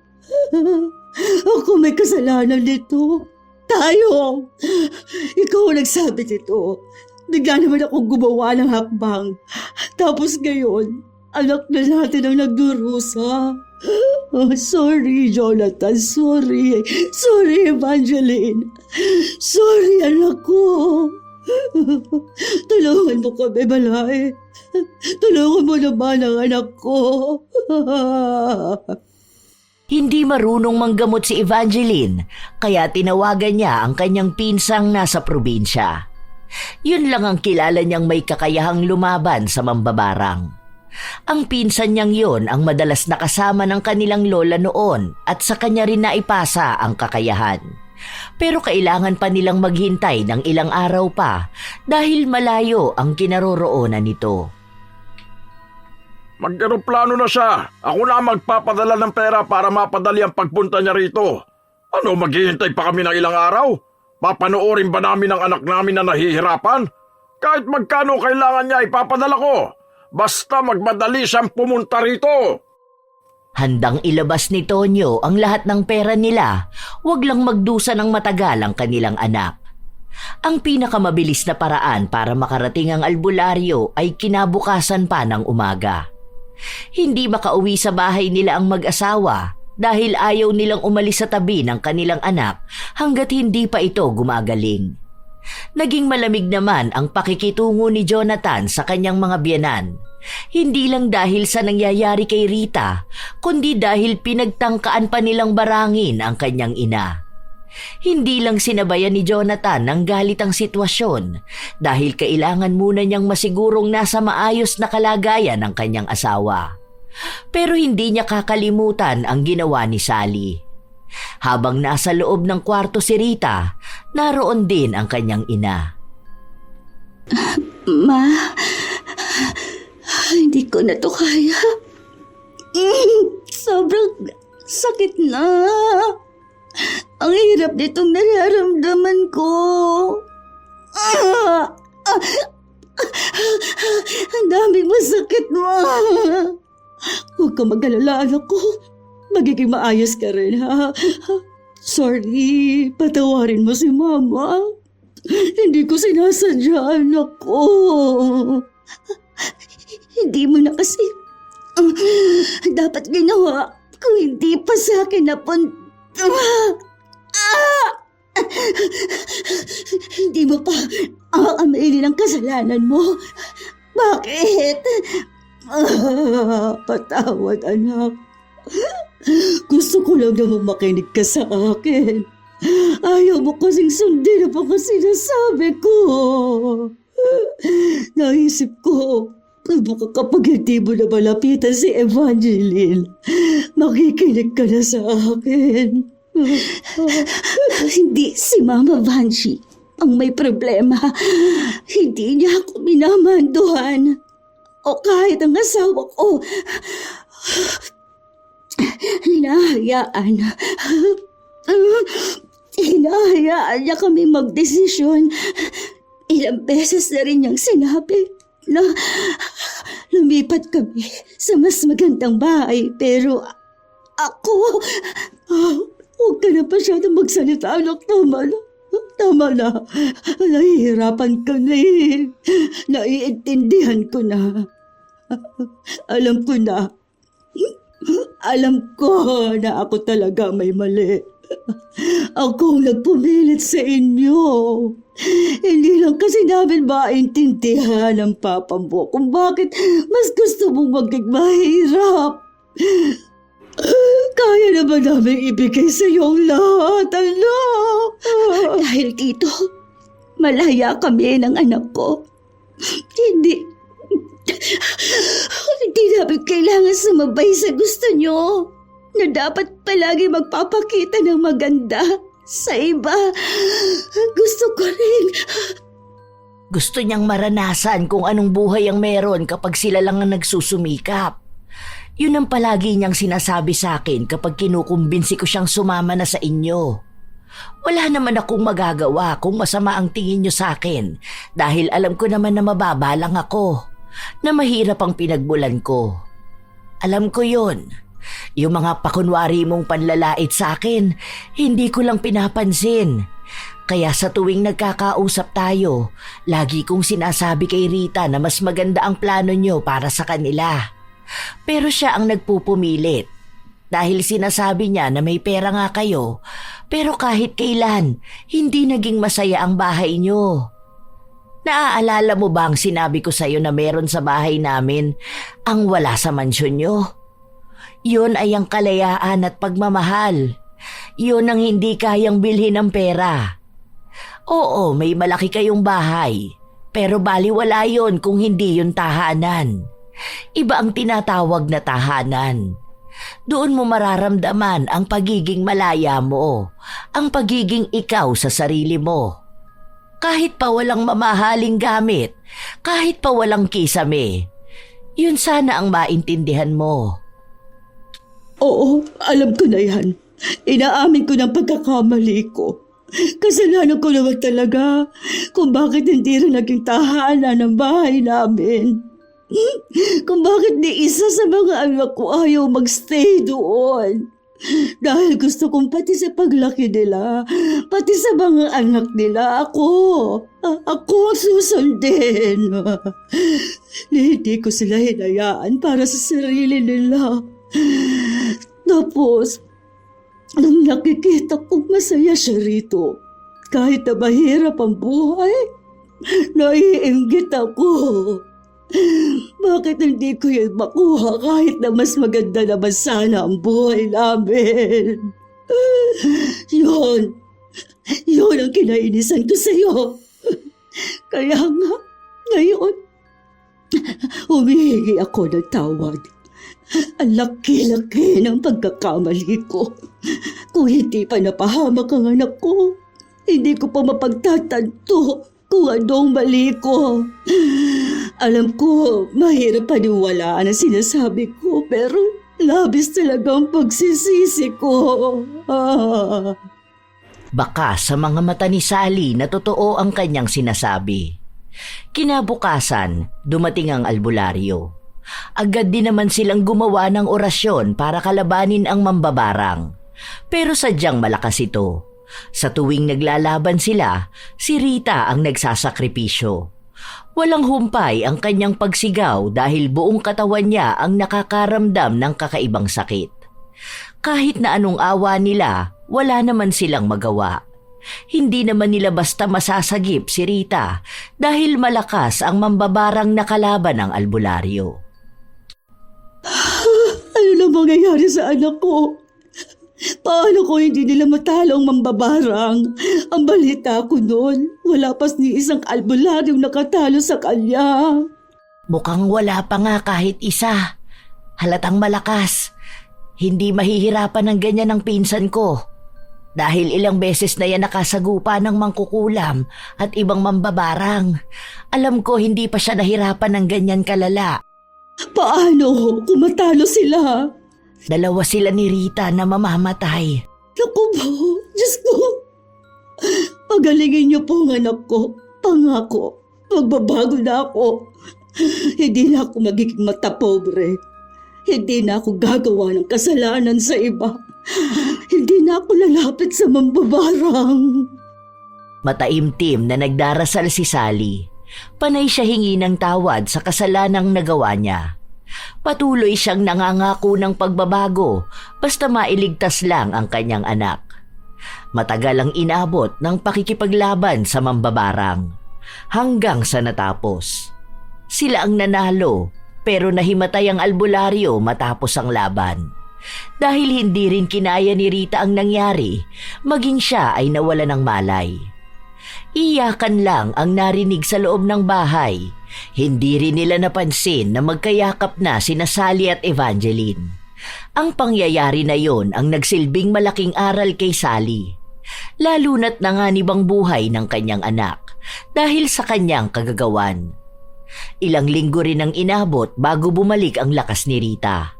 Ako may kasalanan nito. Tayo. Ikaw ang nagsabi nito. Bigla naman akong gumawa ng hakbang. Tapos ngayon, anak na natin ang nagdurusa. Oh, sorry, Jonathan. Sorry. Sorry, Evangeline. Sorry, anak ko. Tulungan mo kami, Balay. Tulungan mo naman ang anak ko. Hindi marunong manggamot si Evangeline, kaya tinawagan niya ang kanyang pinsang nasa probinsya. Yun lang ang kilala niyang may kakayahang lumaban sa mambabarang. Ang pinsan niyang yun ang madalas nakasama ng kanilang lola noon at sa kanya rin naipasa ang kakayahan. Pero kailangan pa nilang maghintay ng ilang araw pa dahil malayo ang kinaroroonan nito. Mag-eroplano na siya. Ako na ang magpapadala ng pera para mapadali ang pagpunta niya rito. Ano, maghihintay pa kami ng ilang araw? Papanoorin ba namin ang anak namin na nahihirapan? Kahit magkano kailangan niya ipapadala ko. Basta magmadali siyang pumunta rito. Handang ilabas ni Tonyo ang lahat ng pera nila, wag lang magdusa ng matagal ang kanilang anak. Ang pinakamabilis na paraan para makarating ang albularyo ay kinabukasan pa ng umaga. Hindi makauwi sa bahay nila ang mag-asawa dahil ayaw nilang umalis sa tabi ng kanilang anak hanggat hindi pa ito gumagaling. Naging malamig naman ang pakikitungo ni Jonathan sa kanyang mga biyenan. Hindi lang dahil sa nangyayari kay Rita, kundi dahil pinagtangkaan pa nilang barangin ang kanyang ina. Hindi lang sinabayan ni Jonathan ng galit ang sitwasyon dahil kailangan muna niyang masigurong nasa maayos na kalagayan ng kanyang asawa. Pero hindi niya kakalimutan ang ginawa ni Sally. Habang nasa loob ng kwarto si Rita, naroon din ang kanyang ina. Ma, hindi ko na to kaya. Sobrang sakit na. Ang hirap nitong nararamdaman ko. Ang daming masakit, Ma. Huwag ka mag-alala, anak ko. Magiging maayos ka rin, ha? Sorry, patawarin mo si Mama. Hindi ko sinasadya, anak ko. Hindi mo na kasi dapat ginawa kung hindi pa sa akin napunta. Hindi mo pa aaminin ang kasalanan mo. Bakit? Patawad, anak. Gusto ko lang naman makinig ka sa akin. Ayaw mo kasing sundin ang mga sinasabi ko. Naisip ko, baka kapag hindi mo na malapitan si Evangeline, makikinig ka na sa akin. Hindi si Mama Vanshi ang may problema. Hindi niya ako minamanduhan. O kahit ang asawa ko, hinahayaan niya kami magdesisyon. Ilang beses na rin niyang sinabi na lumipat kami sa mas magandang bahay. Pero ako, huwag ka na masyadong magsalita, anak. Tama na. Nahihirapan ka na eh. Naiintindihan ko na. Alam ko na. Alam ko na ako talaga may mali. Ako ang nagpumilit sa inyo. Hindi lang kasi namin maintindihan ang papa mo kung bakit mas gusto mong maging mahirap. Kaya naman namin ibigay sa iyo ang lahat, anak. Dahil dito, malaya kami ng anak ko. Hindi namin kailangan sumabay sa gusto nyo na dapat palagi magpapakita ng maganda sa iba. Gusto ko rin. Gusto niyang maranasan kung anong buhay ang meron kapag sila lang ang nagsusumikap. Yun ang palagi niyang sinasabi sa akin kapag kinukumbinsi ko siyang sumama na sa inyo. Wala naman akong magagawa kung masama ang tingin niyo sa akin dahil alam ko naman na mababa lang ako, na mahirap ang pinagmulan ko. Alam ko yun. Yung mga pakunwari mong panlalait sa akin, hindi ko lang pinapansin. Kaya sa tuwing nagkakausap tayo, lagi kong sinasabi kay Rita na mas maganda ang plano niyo para sa kanila. Pero siya ang nagpupumilit. Dahil sinasabi niya na may pera nga kayo, pero kahit kailan, hindi naging masaya ang bahay niyo. Naaalala mo ba ang sinabi ko sa'yo na meron sa bahay namin ang wala sa mansyon niyo? Yun ay ang kalayaan at pagmamahal. Yun ang hindi kayang bilhin ng pera. Oo, may malaki kayong bahay, pero baliwala yun kung hindi yun tahanan. Iba ang tinatawag na tahanan. Doon mo mararamdaman ang pagiging malaya mo, ang pagiging ikaw sa sarili mo. Kahit pa walang mamahaling gamit, kahit pa walang kisame, yun sana ang maintindihan mo. Oo, alam ko na yan. Inaamin ko ng pagkakamali ko. Kasalanan ko naman talaga kung bakit hindi rin naging tahanan ng bahay namin. Kung bakit ni isa sa mga anak ko ayaw magstay doon. Dahil gusto kong pati sa paglaki nila, pati sa mga anak nila, ako susundin. Hindi ko sila hinayaan para sa sarili nila. Tapos, nang nakikita kong masaya siya rito, kahit na mahirap ang buhay, naiinggit ako. Bakit hindi ko yun makuha kahit na mas maganda naman sana ang buhay namin? Yun ang kinainisan ko sa'yo. Kaya nga, ngayon, humihingi ako ng tawad. Ang laki-laki ng pagkakamali ko. Kung hindi pa napahamak ang anak ko, hindi ko pa mapagtatanto kung anong mali ko. Alam ko, mahirap paniwalaan ang sinasabi ko, pero labis talagang pagsisisi ko. Baka sa mga mata ni Sally na totoo ang kanyang sinasabi. Kinabukasan, dumating ang albularyo. Agad din naman silang gumawa ng orasyon para kalabanin ang mambabarang. Pero sadyang malakas ito. Sa tuwing naglalaban sila, si Rita ang nagsasakripisyo. Walang humpay ang kanyang pagsigaw dahil buong katawan niya ang nakakaramdam ng kakaibang sakit. Kahit na anong awa nila, wala naman silang magawa. Hindi naman nila basta masasagip si Rita dahil malakas ang mambabarang na kalaban ng albularyo. Ano na mangyayari sa anak ko? Paano ko hindi nila matalo ang mambabarang? Ang balita ko noon, wala pas ni isang albularyong nakatalo sa kanya. Mukhang wala pa nga kahit isa. Halatang malakas. Hindi mahihirapan ng ganyan ang pinsan ko. Dahil ilang beses na yan nakasagupa ng mangkukulam at ibang mambabarang. Alam ko hindi pa siya nahirapan ng ganyan kalala. Paano kung matalo sila? Dalawa sila ni Rita na mamamatay. Naku po, Diyos ko. Pagalingin niyo po ang anak ko. Pangako, magbabago na ako. Hindi na ako magiging matapobre. Hindi na ako gagawa ng kasalanan sa iba. Hindi na ako lalapit sa mambabarang. Mataimtim na nagdarasal si Sally. Panay siya hingi ng tawad sa kasalanang nagawa niya. Patuloy siyang nangangako ng pagbabago basta mailigtas lang ang kanyang anak. Matagal ang inabot ng pakikipaglaban sa mambabarang hanggang sa natapos. Sila ang nanalo pero nahimatay ang albularyo matapos ang laban. Dahil hindi rin kinaya ni Rita ang nangyari, maging siya ay nawala ng malay. Iyakan lang ang narinig sa loob ng bahay. Hindi rin nila napansin na magkayakap na sina Sally at Evangeline. Ang pangyayari na yon ang nagsilbing malaking aral kay Sally. Lalo na't nanganibang buhay ng kanyang anak dahil sa kanyang kagagawan. Ilang linggo rin ang inabot bago bumalik ang lakas ni Rita.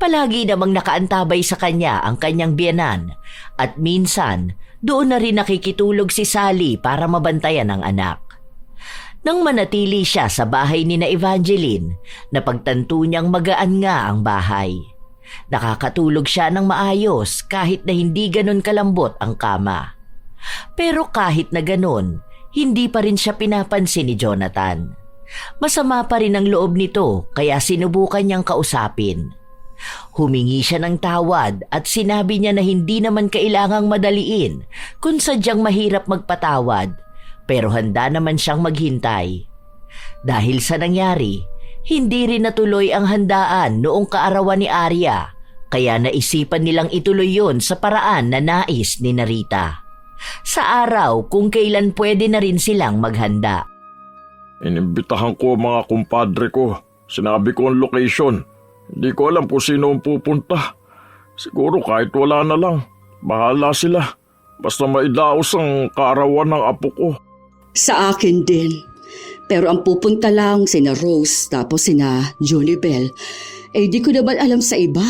Palagi namang nakaantabay sa kanya ang kanyang biyenan at minsan doon na rin nakikitulog si Sally para mabantayan ang anak. Nang manatili siya sa bahay ni na Evangeline, napagtanto niyang magaan nga ang bahay. Nakakatulog siya ng maayos kahit na hindi ganon kalambot ang kama. Pero kahit na ganon, hindi pa rin siya pinapansin ni Jonathan. Masama pa rin ang loob nito kaya sinubukan niyang kausapin. Humingi siya ng tawad at sinabi niya na hindi naman kailangang madaliin kung sadyang mahirap magpatawad, pero handa naman siyang maghintay. Dahil sa nangyari, Hindi rin natuloy ang handaan noong kaarawan ni Arya, kaya naisipan nilang ituloy yon sa paraan na nais ni Narita. Sa araw kung kailan pwede na rin silang maghanda. Inimbitahan ko ang mga kumpadre ko. Sinabi ko ang location. Hindi ko alam kung sino ang pupunta. Siguro kahit wala na lang. Bahala sila. Basta maidaos ang kaarawan ng apo ko. Sa akin din. Pero ang pupunta lang sina Rose tapos sina Jonibel. Eh di ko naman alam sa iba.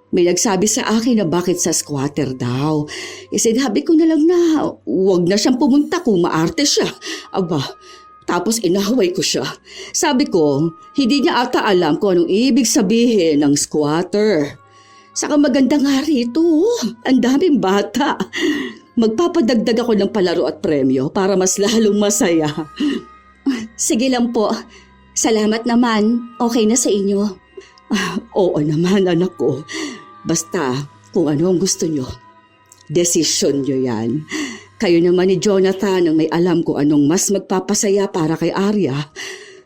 May nagsabi sa akin na bakit sa squatter daw. Sinabi ko na lang na huwag na siyang pumunta kung maarte siya. Aba, tapos inahaway ko siya. Sabi ko, hindi niya ata alam kung anong ibig sabihin ng squatter. Saka maganda nga rito, ang daming bata. Magpapadagdag ako ng palaro at premyo para mas lalong masaya. Sige lang po. Salamat naman. Okay na sa inyo. Oo naman, anak ko. Basta kung ano ang gusto nyo, desisyon nyo yan. Kayo naman ni Jonathan ang may alam kung anong mas magpapasaya para kay Arya.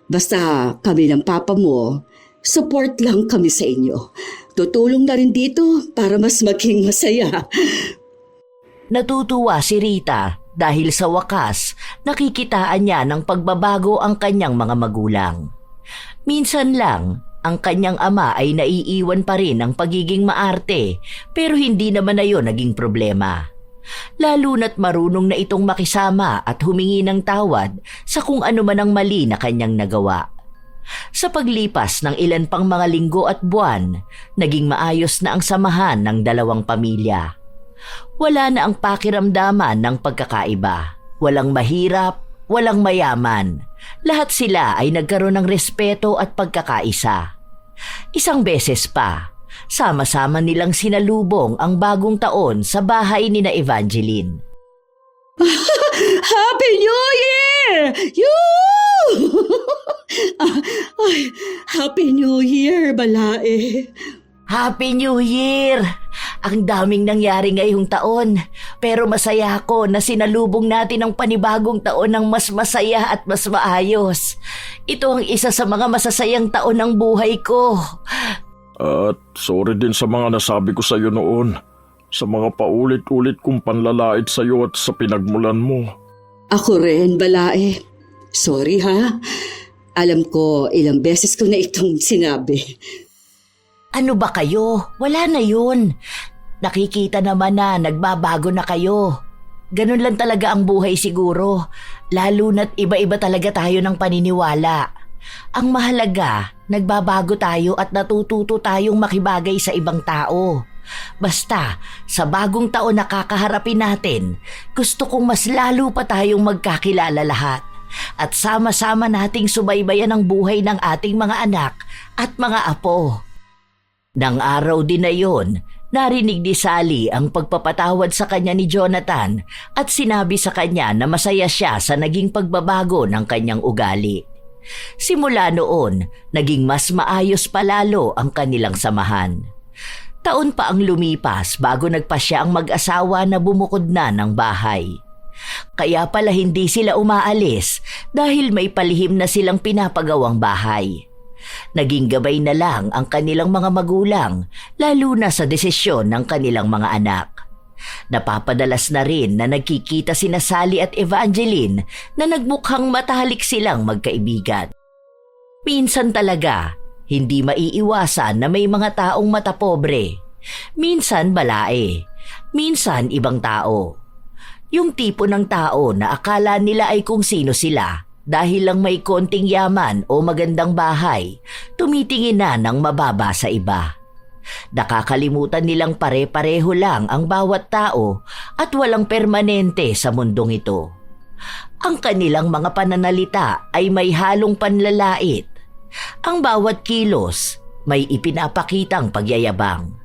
Basta kami ng papa mo, support lang kami sa inyo. Tutulong na rin dito para mas maging masaya. Natutuwa si Rita dahil sa wakas nakikitaan niya ng pagbabago ang kanyang mga magulang. Minsan lang, ang kanyang ama ay naiiwan pa rin ng pagiging maarte pero hindi naman na yun naging problema. Lalo na't marunong na itong makisama at humingi ng tawad sa kung ano man ang mali na kanyang nagawa. Sa paglipas ng ilan pang mga linggo at buwan, naging maayos na ang samahan ng dalawang pamilya. Wala na ang pakiramdaman ng pagkakaiba. Walang mahirap, walang mayaman. Lahat sila ay nagkaroon ng respeto at pagkakaisa. Isang beses pa, sama-sama nilang sinalubong ang bagong taon sa bahay ni na Evangeline. Happy New Year! Happy New Year, Balae. Happy New Year! Ang daming nangyari ngayong taon, pero masaya ako na sinalubong natin ang panibagong taon ng mas masaya at mas maayos. Ito ang isa sa mga masasayang taon ng buhay ko. At sorry din sa mga nasabi ko sa iyo noon. Sa mga paulit-ulit kong panlalait sa iyo at sa pinagmulan mo. Ako rin, Balae. Sorry ha. Alam ko ilang beses ko na itong sinabi. Ano ba kayo? Wala na yun. Nakikita naman na nagbabago na kayo. Ganun lang talaga ang buhay siguro. Lalo na't iba-iba talaga tayo ng paniniwala. Ang mahalaga, nagbabago tayo at natututo tayong makibagay sa ibang tao. Basta, sa bagong taon na kakaharapin natin, gusto kong mas lalo pa tayong magkakilala lahat. At sama-sama nating subaybayan ang buhay ng ating mga anak at mga apo. Nang araw din na yon, narinig ni Sally ang pagpapatawad sa kanya ni Jonathan at sinabi sa kanya na masaya siya sa naging pagbabago ng kanyang ugali. Simula noon, naging mas maayos palalo ang kanilang samahan. Taon pa ang lumipas bago nagpasya ang mag-asawa na bumukod na ng bahay. Kaya pala hindi sila umaalis dahil may palihim na silang pinapagawang bahay. Naging gabay na lang ang kanilang mga magulang, lalo na sa desisyon ng kanilang mga anak. Napapadalas na rin na nagkikita sina Sally at Evangeline na nagmukhang matalik silang magkaibigan. Minsan talaga, hindi maiiwasan na may mga taong matapobre. Minsan balae, minsan ibang tao. Yung tipo ng tao na akala nila ay kung sino sila. Dahil lang may konting yaman o magandang bahay, tumitingin na ng mababa sa iba. Nakakalimutan nilang pare-pareho lang ang bawat tao at walang permanente sa mundong ito. Ang kanilang mga pananalita ay may halong panlalait. Ang bawat kilos may ipinapakitang pagyayabang.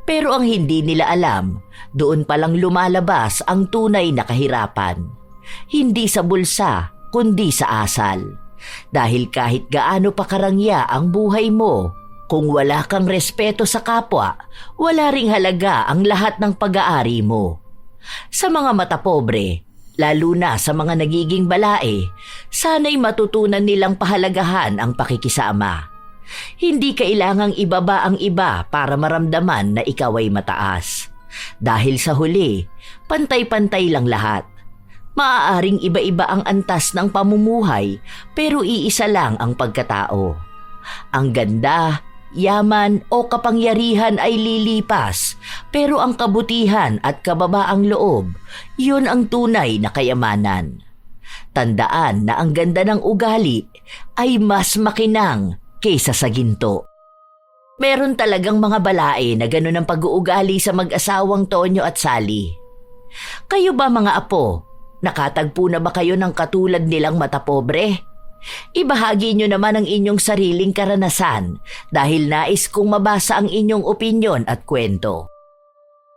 Pero ang hindi nila alam, doon palang lumalabas ang tunay na kahirapan. Hindi sa bulsa, kundi sa asal. Dahil kahit gaano pa karangya ang buhay mo, kung wala kang respeto sa kapwa, wala ring halaga ang lahat ng pag-aari mo. Sa mga matapobre, Lalo na sa mga nagiging balae, sana'y matutunan nilang pahalagahan ang pakikisama. Hindi kailangang ibaba ang iba para maramdaman na ikaw ay mataas. Dahil sa huli, pantay-pantay lang lahat. Maaaring iba-iba ang antas ng pamumuhay pero iisa lang ang pagkatao. Ang ganda, yaman o kapangyarihan ay lilipas pero ang kabutihan at kababaang loob, yun ang tunay na kayamanan. Tandaan na ang ganda ng ugali ay mas makinang kaysa sa ginto. Meron talagang mga balae na ganun ang pag-uugali sa mag-asawang Tonyo at Sally. Kayo ba mga apo, nakatagpo na ba kayo ng katulad nilang matapobre? Ibahagi nyo naman ang inyong sariling karanasan dahil nais kong mabasa ang inyong opinyon at kwento.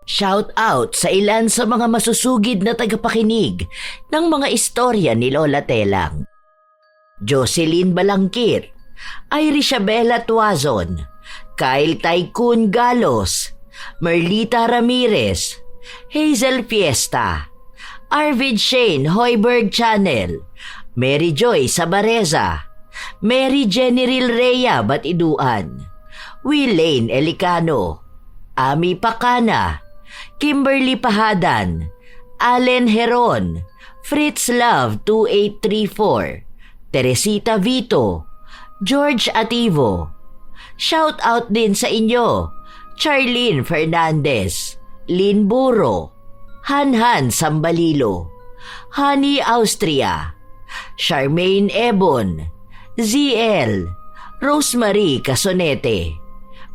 Shout out sa ilan sa mga masusugid na tagapakinig ng mga istorya ni Lola Telang. Jocelyn Balangkir, Irisabela Tuazon, Kyle Tycoon Galos, Merlita Ramirez, Hazel Fiesta, Arvid Shane Hoiberg Channel, Mary Joy Sabareza, Mary Generil Rhea Batiduan, Willaine Elicano, Ami Pacana, Kimberly Pahadan, Allen Heron, Fritz Love 2834, Teresita Vito, George Ativo. Shout out din sa inyo, Charlene Fernandez, Lynn Buro, Hanhan Sambalilo, Honey Austria, Charmaine Ebon, ZL, Rosemary Casonete,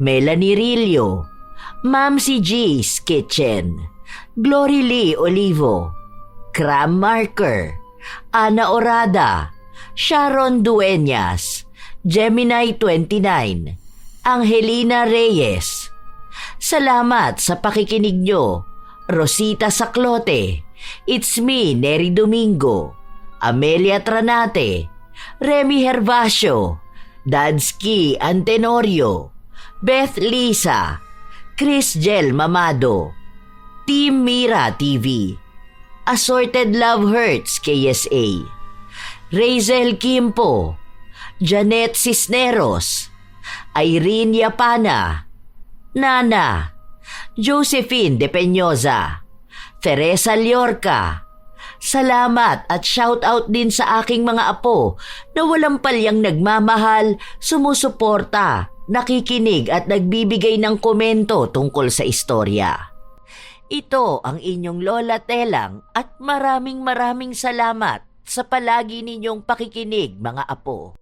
Melanie Rillo, Mamsi G's Kitchen, Glory Lee Olivo, Cram Marker, Ana Orada, Sharon Dueñas, Gemini 29, Angelina Reyes. Salamat sa pakikinig nyo, Rosita Saclote, It's Me Neri Domingo, Amelia Tranate, Remy Hervasio, Dadsky Antenorio, Beth Lisa, Chris Gel Mamado, Team Mira TV, Assorted Love Hurts KSA, Razel Kimpo, Janet Cisneros, Irene Yapana, Nana, Josephine De Peñosa, Teresa Liorca. Salamat at shout out din sa aking mga apo na walang palyang nagmamahal, sumusuporta, nakikinig at nagbibigay ng komento tungkol sa istorya. Ito ang inyong Lola Telang at maraming salamat sa palagi ninyong pakikinig mga apo.